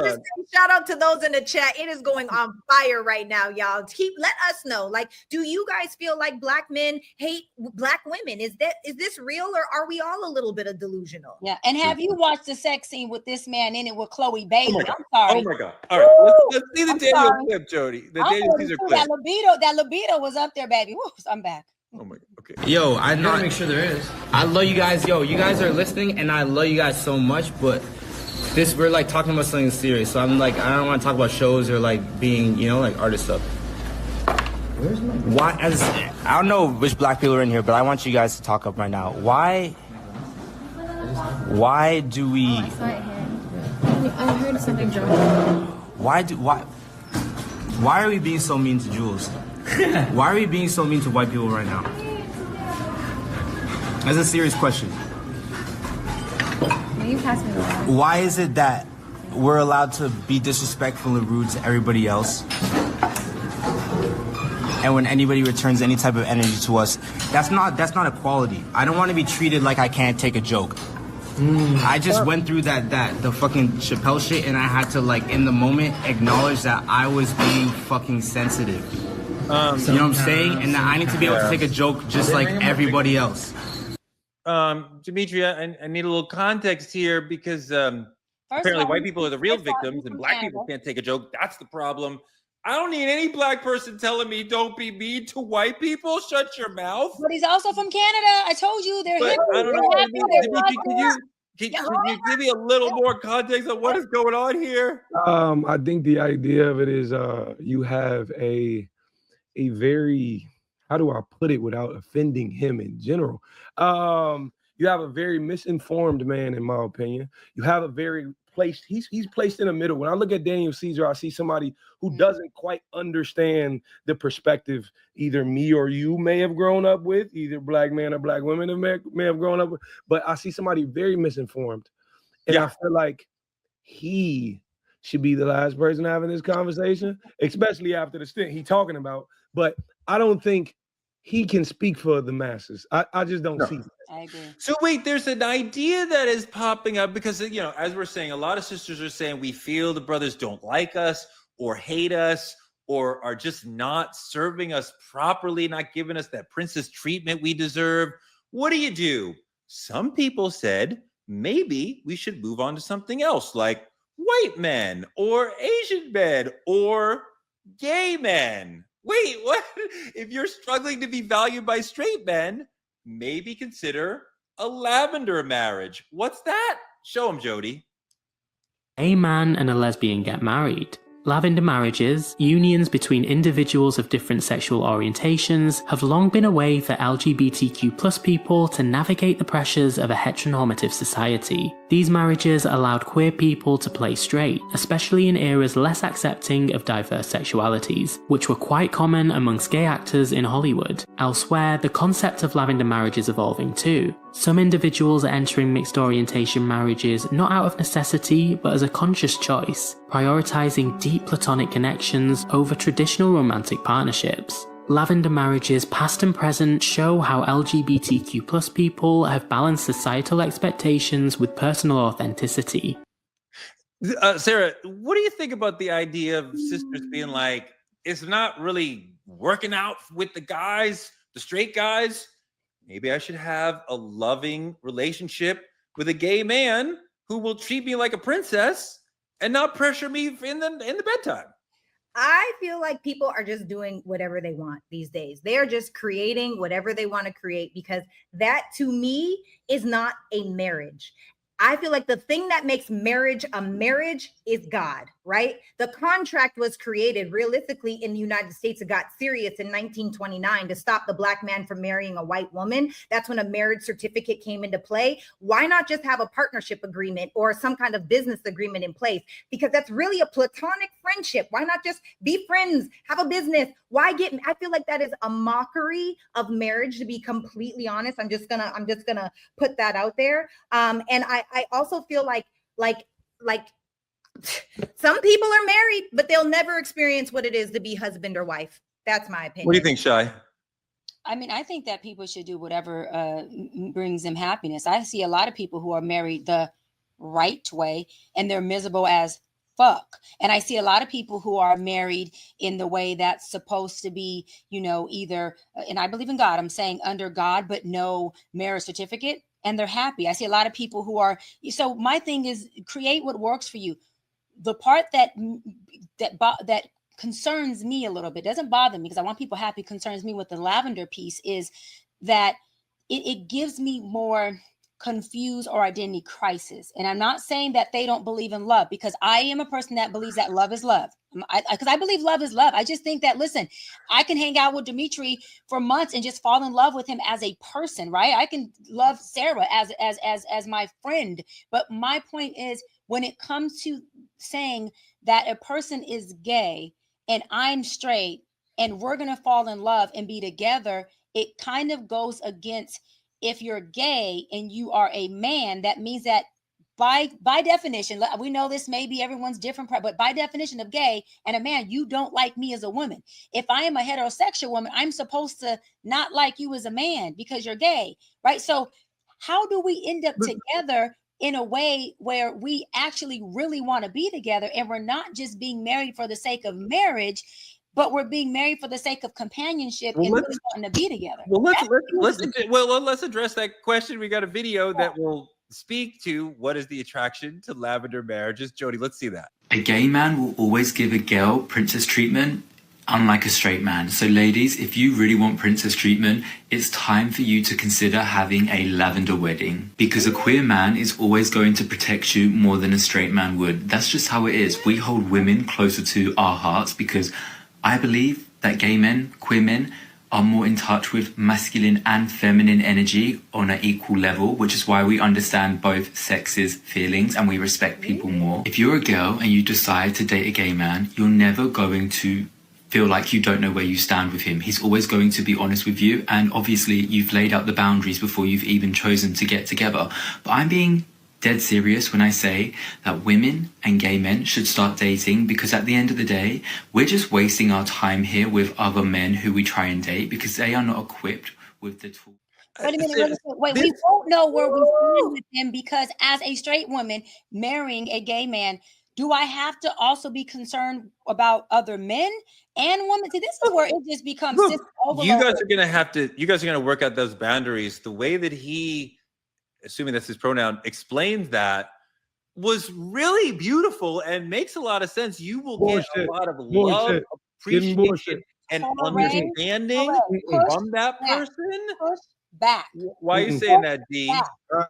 Shout out to those in the chat. It is going on fire right now, y'all. Let us know. Like, do you guys feel like Black men hate Black women? Is this real, or are we all a little bit of delusional? Yeah. And have you watched the sex scene with this man in it with Chloe Bailey? I'm sorry. Oh my God. All right. Let's see the Daniel clip, Jody. The Daniel Caesar clip. That libido was up there, baby. Woo, I'm back. Oh my, okay. Yo, I gotta make sure there is. I love you guys. Yo, you guys are listening, and I love you guys so much. But we're like talking about something serious. So I'm like, I don't want to talk about shows or like being, like artist stuff. Where's my? Why? I don't know which Black people are in here, but I want you guys to talk up right now. Why do we? I saw it here. I heard something drunk. Why are we being so mean to Jules? Why are we being so mean to white people right now? That's a serious question. You pass me the water. Why is it that we're allowed to be disrespectful and rude to everybody else, and when anybody returns any type of energy to us, that's not equality. I don't want to be treated like I can't take a joke. I just went through the fucking Chappelle shit, and I had to, like, in the moment acknowledge that I was being fucking sensitive. You know what I'm saying? And I need to be able to take a joke just like everybody else. Dimitri, I need a little context here because apparently white people are the real victims and Black people can't take a joke. That's the problem. I don't need any Black person telling me don't be mean to white people. Shut your mouth. But he's also from Canada. I told you they're hip. I don't know. Dimitri, can you give me a little more context on what is going on here? I think the idea of it is you have a very, how do I put it without offending him in general? You have a very misinformed man, in my opinion. You have a very placed, he's placed in the middle. When I look at Daniel Caesar, I see somebody who doesn't quite understand the perspective either me or you may have grown up with, either Black man or Black women may have grown up with, but I see somebody very misinformed. And I feel like he should be the last person having this conversation, especially after the stint he's talking about. But I don't think he can speak for the masses. I just don't see that. I agree. So wait, there's an idea that is popping up because, as we're saying, a lot of sisters are saying we feel the brothers don't like us or hate us or are just not serving us properly, not giving us that princess treatment we deserve. What do? Some people said maybe we should move on to something else, like white men or Asian men or gay men. Wait, what? If you're struggling to be valued by straight men, maybe consider a lavender marriage. What's that? Show them, Jody. A man and a lesbian get married. Lavender marriages, unions between individuals of different sexual orientations, have long been a way for LGBTQ+ people to navigate the pressures of a heteronormative society. These marriages allowed queer people to play straight, especially in eras less accepting of diverse sexualities, which were quite common amongst gay actors in Hollywood. Elsewhere, the concept of lavender marriage is evolving too. Some individuals are entering mixed orientation marriages not out of necessity, but as a conscious choice, prioritizing deep platonic connections over traditional romantic partnerships. Lavender marriages past and present show how LGBTQ+ people have balanced societal expectations with personal authenticity. Sarah, what do you think about the idea of sisters being like, it's not really working out with the guys, the straight guys? Maybe I should have a loving relationship with a gay man who will treat me like a princess and not pressure me in the bedtime. I feel like people are just doing whatever they want these days. They are just creating whatever they want to create, because that to me is not a marriage. I feel like the thing that makes marriage a marriage is God, right? The contract was created realistically in the United States. It got serious in 1929 to stop the black man from marrying a white woman. That's when a marriage certificate came into play. Why not just have a partnership agreement or some kind of business agreement in place? Because that's really a platonic friendship. Why not just be friends, have a business? Why get, I feel like that is a mockery of marriage, to be completely honest. I'm just gonna put that out there. And I also feel like some people are married, but they'll never experience what it is to be husband or wife. That's my opinion. What do you think, Shai? I mean, I think that people should do whatever brings them happiness. I see a lot of people who are married the right way and they're miserable as fuck. And I see a lot of people who are married in the way that's supposed to be, you know, either, and I believe in God, I'm saying under God, but no marriage certificate, and they're happy. I see a lot of people who are, so my thing is create what works for you. The part that concerns me a little bit, doesn't bother me because I want people happy, concerns me with the lavender piece is that it gives me more confused or identity crisis. And I'm not saying that they don't believe in love, because I am a person that believes that love is love. Because I believe love is love. I just think that, listen, I can hang out with Dimitri for months and just fall in love with him as a person, right? I can love Sarah as my friend. But my point is, when it comes to saying that a person is gay and I'm straight and we're going to fall in love and be together, it kind of goes against, if you're gay and you are a man, that means that by definition, we know this may be everyone's different, but by definition of gay and a man, you don't like me as a woman. If I am a heterosexual woman, I'm supposed to not like you as a man because you're gay, right? So how do we end up together in a way where we actually really want to be together, and we're not just being married for the sake of marriage, but we're being married for the sake of companionship and really wanting to be together? Well, let's address that question. We got a video that will speak to what is the attraction to lavender marriages. Jody, let's see that. A gay man will always give a girl princess treatment, unlike a straight man. So ladies, if you really want princess treatment, it's time for you to consider having a lavender wedding, because a queer man is always going to protect you more than a straight man would. That's just how it is. We hold women closer to our hearts because I believe that gay men, queer men, are more in touch with masculine and feminine energy on an equal level, which is why we understand both sexes' feelings and we respect people more. If you're a girl and you decide to date a gay man, you're never going to feel like you don't know where you stand with him. He's always going to be honest with you, and obviously you've laid out the boundaries before you've even chosen to get together. But I'm being dead serious when I say that women and gay men should start dating, because at the end of the day, we're just wasting our time here with other men who we try and date because they are not equipped with the tools. Wait a minute, wait, we won't know where we stand with him, because as a straight woman marrying a gay man, do I have to also be concerned about other men and women? See, this is where it just becomes overload. You guys are gonna work out those boundaries. The way that he, assuming that's his pronoun, explains that, was really beautiful and makes a lot of sense. You will get a lot of love, appreciation, and understanding from that person. Push back. Why are you saying that, D?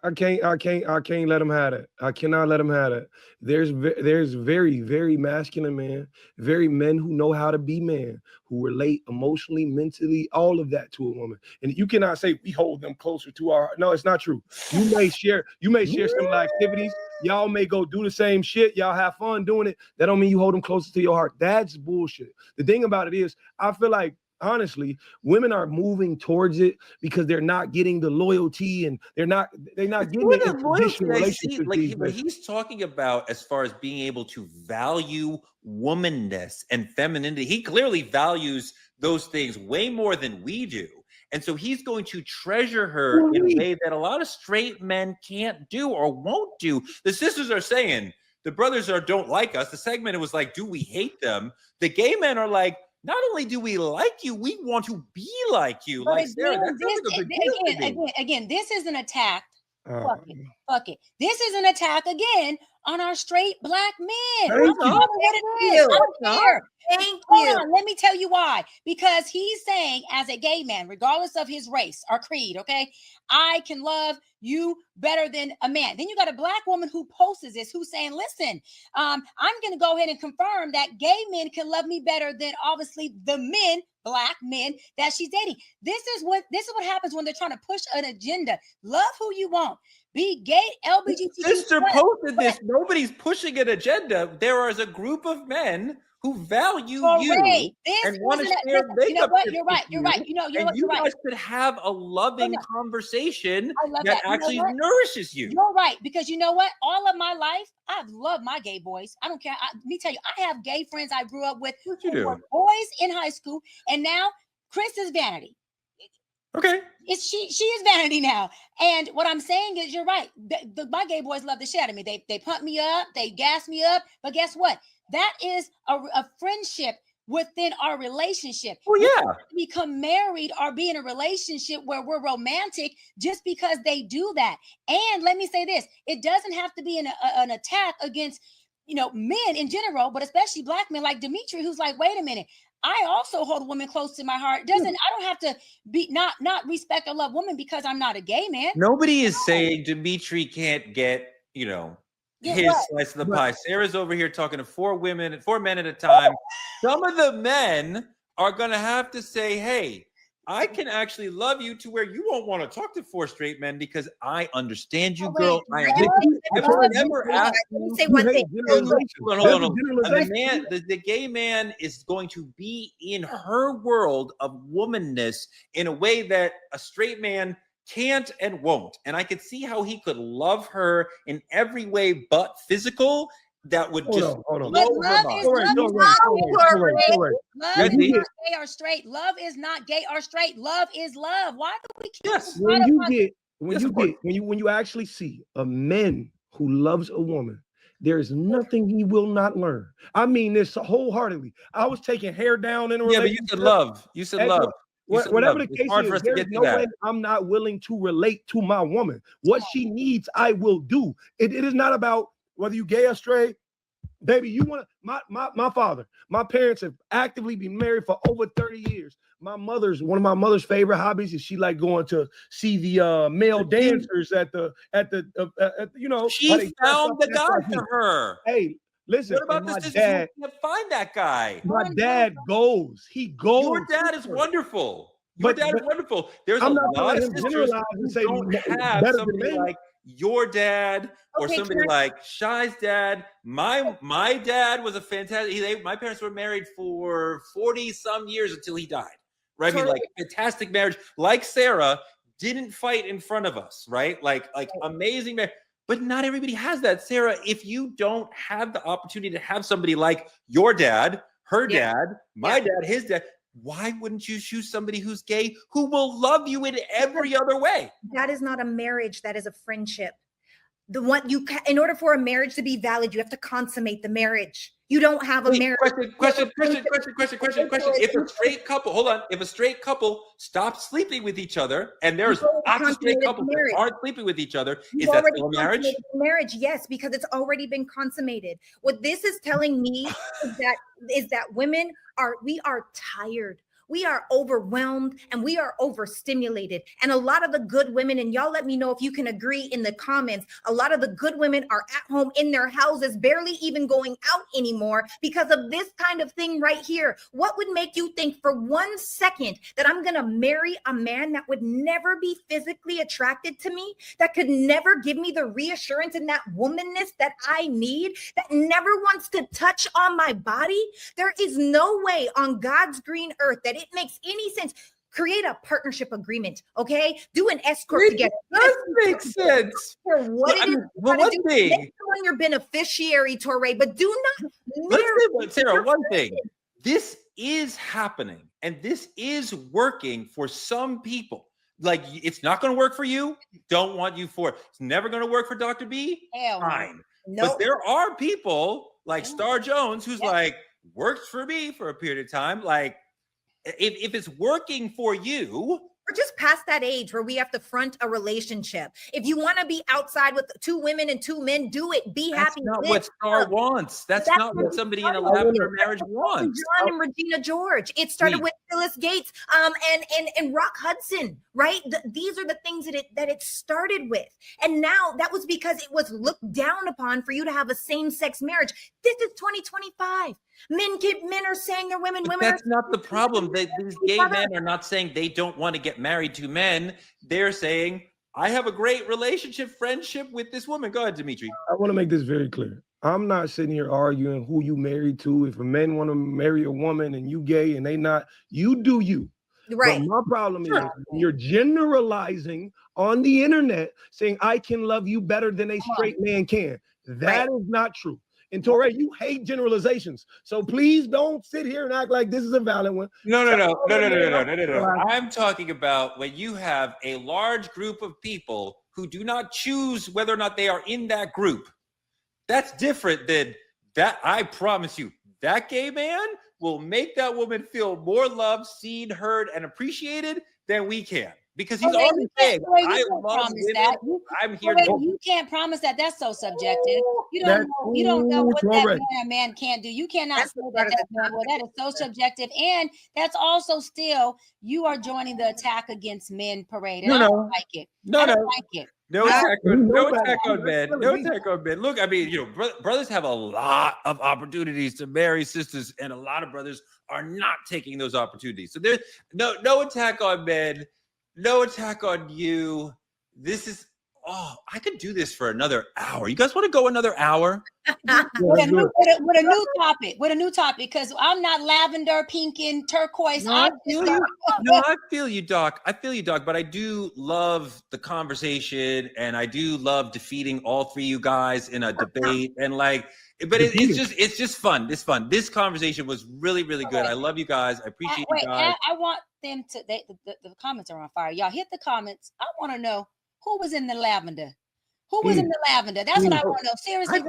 I can't let him have it. I cannot let him have it. There's very, very masculine men, very men who know how to be man, who relate emotionally, mentally, all of that to a woman. And you cannot say we hold them closer to our. No, it's not true. You may share similar activities. Y'all may go do the same shit. Y'all have fun doing it. That don't mean you hold them closer to your heart. That's bullshit. The thing about it is, I feel like, honestly, women are moving towards it because they're not getting the loyalty and they're not getting it in traditional relationships. Like what he's talking about as far as being able to value womanness and femininity, he clearly values those things way more than we do. And so he's going to treasure her in a way that a lot of straight men can't do or won't do. The sisters are saying, the brothers don't like us. The segment, it was like, do we hate them? The gay men are like, not only do we like you, we want to be like you. But Like Sarah, again, this is an attack. Fuck it. This is an attack again on our straight black men. Thank you. What it is. I don't care. Thank Hold you. on, let me tell you why. Because he's saying, as a gay man, regardless of his race or creed, okay, I can love you better than a man. Then you got a black woman who posts this, who's saying, listen, I'm going to go ahead and confirm that gay men can love me better than obviously the men, black men that she's dating. This is what happens when they're trying to push an agenda. Love who you want. Be gay, LGBTQ. Sister posted this. Nobody's pushing an agenda. There is a group of men who value you and want to share makeup. You know what? You're right. You're right. You guys could have a loving conversation that actually nourishes you. You're right, because you know what? All of my life, I've loved my gay boys. I don't care. Let me tell you, I have gay friends I grew up with who were boys in high school, and now Chris is vanity. Okay. She is vanity now. And what I'm saying is, you're right. My gay boys love the shit out of me. They pump me up, they gas me up. But guess what? That is a friendship within our relationship. Oh, yeah. We don't have to become married or be in a relationship where we're romantic just because they do that. And let me say this, it doesn't have to be an attack against, men in general, but especially black men like Dimitri, who's like, wait a minute, I also hold a woman close to my heart. I don't have to be not respect or love women because I'm not a gay man. Nobody is saying Dimitri can't get, his slice of the pie. Sarah's over here talking to four men at a time. Some of the men are going to have to say, hey, I can actually love you to where you won't want to talk to four straight men because I understand you, girl. Let me say one thing. Hold on. The gay man is going to be in her world of womanness in a way that a straight man can't and won't. And I could see how he could love her in every way but physical. That would just love is not gay or straight. Love is not gay or straight. Love is love. Why do we keep when you actually see a man who loves a woman, there is nothing he will not learn. I mean this wholeheartedly. I was taking hair down in a relationship. But you said love. You said love. Whatever the case is, there's no way I'm not willing to relate to my woman. What she needs, I will do. It is not about whether you gay or straight. Baby, you want to, my father, my parents have actively been married for over 30 years. One of my mother's favorite hobbies is she like going to see the male dancers at the She found the guy for her. Hey, listen. What about this? Dad, find that guy. My dad goes. He goes. Your dad is wonderful. Your dad is wonderful. There's a lot of sisters who don't have somebody like your dad or somebody like Shy's dad. My dad was a fantastic. My parents were married for 40 some years until he died. Right? I mean, like fantastic marriage. Like Sarah, didn't fight in front of us. Right? Like amazing marriage. But not everybody has that. Sarah, if you don't have the opportunity to have somebody like your dad, her dad, my dad, his dad, why wouldn't you choose somebody who's gay who will love you in every other way? That is not a marriage. That is a friendship. The one in order for a marriage to be valid, you have to consummate the marriage. You don't have a marriage. Question. If a straight couple, hold on, if a straight couple stops sleeping with each other, and there's lots of straight couples that aren't sleeping with each other, is that still a marriage? Marriage, yes, because it's already been consummated. What this is telling me is that women are tired. We are overwhelmed and we are overstimulated. And a lot of the good women, and y'all let me know if you can agree in the comments, a lot of the good women are at home in their houses, barely even going out anymore because of this kind of thing right here. What would make you think for 1 second that I'm going to marry a man that would never be physically attracted to me, that could never give me the reassurance and that womanness that I need, that never wants to touch on my body? There is no way on God's green earth that it makes any sense. Create a partnership agreement, okay? Do an escort together. It does make sense. For what it is, one thing. Make someone your beneficiary, Torre, but do not Let's say, Sarah, one thing. This is happening, and this is working for some people. Like, it's not going to work for you. Don't want you for it. It's never going to work for Dr. B. Hell fine. No. But there are people like Star Jones who's like, works for me for a period of time. Like, if it's working for you, we're just past that age where we have to front a relationship. If you want to be outside with 2 women and 2 men, do it. Be happy. That's not what Star wants. That's not what somebody in a Lavender marriage wants. John and Regina George. It started with Phyllis Gates and Rock Hudson, right? These are the things that it started with. And now that was because it was looked down upon for you to have a same-sex marriage. This is 2025. Men are saying they're women. But women that's not the problem. These gay men are not saying they don't want to get married to men. They're saying, I have a great relationship, friendship with this woman. Go ahead, Dimitri. I want to make this very clear. I'm not sitting here arguing who you married to. If a man want to marry a woman and you gay and they not, you do you. Right. But my problem is you're generalizing on the internet saying I can love you better than a straight man can. That is not true. And Torre, you hate generalizations. So please don't sit here and act like this is a valid one. No. I'm talking about when you have a large group of people who do not choose whether or not they are in that group. That's different than that. I promise you, that gay man will make that woman feel more loved, seen, heard, and appreciated than we can. Because he's already saying, I love women. I'm here to you can't promise that. That's so subjective. You don't know what that man can't do. You cannot say that man. Well, that is so subjective. And that's also still, you are joining the attack against men parade. And I don't like it. I don't like it. No attack on men. No attack on men. Look, I mean, brothers have a lot of opportunities to marry sisters, and a lot of brothers are not taking those opportunities. So there's no attack on men. No attack on you. This is, I could do this for another hour. You guys want to go another hour? With a new topic, because I'm not lavender, pink, and turquoise. I feel you, Doc. But I do love the conversation, and I do love defeating all 3 of you guys in a debate. And it's just fun. It's fun. This conversation was really, really good. I love you guys. I appreciate you guys. I want them to. The comments are on fire. Y'all hit the comments. I want to know who was in the lavender. Who was in the lavender? That's what I want to know. Seriously,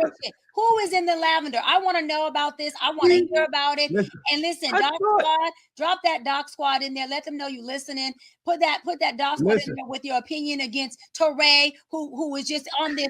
who is in the lavender? I want to know about this. I want to hear about it. And listen, Doc Squad, drop that Doc Squad in there. Let them know you listening. Put that Doc Squad in there with your opinion against Torre, who was just on this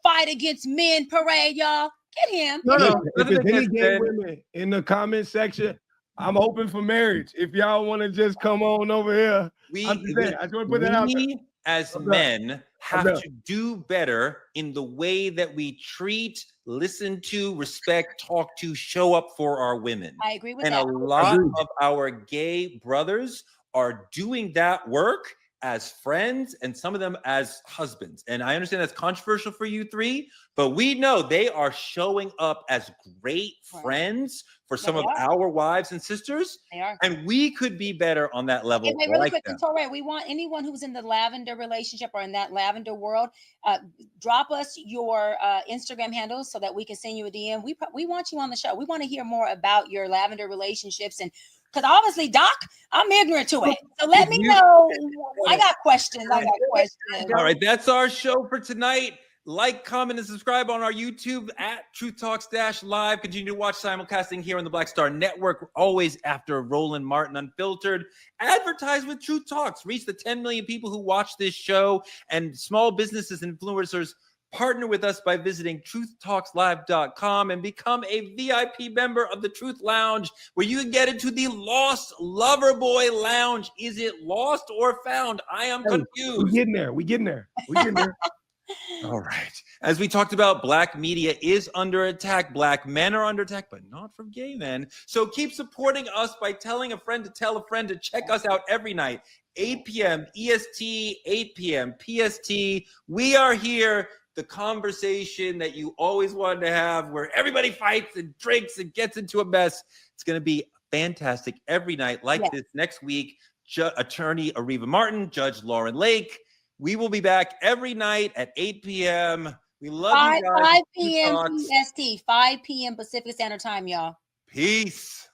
fight against men parade, y'all. Get him. No. If there's any gay women in the comment section, I'm open for marriage. If y'all want to just come on over here, I just want to put that out there. As men have to do better in the way that we treat, listen to, respect, talk to, show up for our women. I agree with that. And a lot of our gay brothers are doing that work as friends and some of them as husbands. And I understand that's controversial for you 3, but we know they are showing up as great friends for some of our wives and sisters. They are. And we could be better on that level. Okay, really quick, Torre, we want anyone who's in the lavender relationship or in that lavender world, drop us your Instagram handles so that we can send you a DM. We want you on the show. We want to hear more about your lavender relationships and Because obviously, Doc, I'm ignorant to it. So let me know. I got questions. All right, that's our show for tonight. Like, comment, and subscribe on our YouTube at Truth Talks Live. Continue to watch simulcasting here on the Black Star Network, always after Roland Martin Unfiltered. Advertise with Truth Talks. Reach the 10 million people who watch this show, and small businesses and influencers partner with us by visiting truthtalkslive.com and become a VIP member of the Truth Lounge, where you can get into the Lost Lover Boy Lounge. Is it lost or found? I am confused. We getting there. We getting there. All right. As we talked about, Black media is under attack. Black men are under attack, but not from gay men. So keep supporting us by telling a friend to tell a friend to check us out every night, 8 p.m. EST, 8 p.m. PST. We are here. The conversation that you always wanted to have, where everybody fights and drinks and gets into a mess. It's going to be fantastic every night like this. Next week, Attorney Ariva Martin, Judge Lauren Lake. We will be back every night at 8 p.m. We love you guys. 5 p.m. PST, 5 p.m. Pacific Standard Time, y'all. Peace.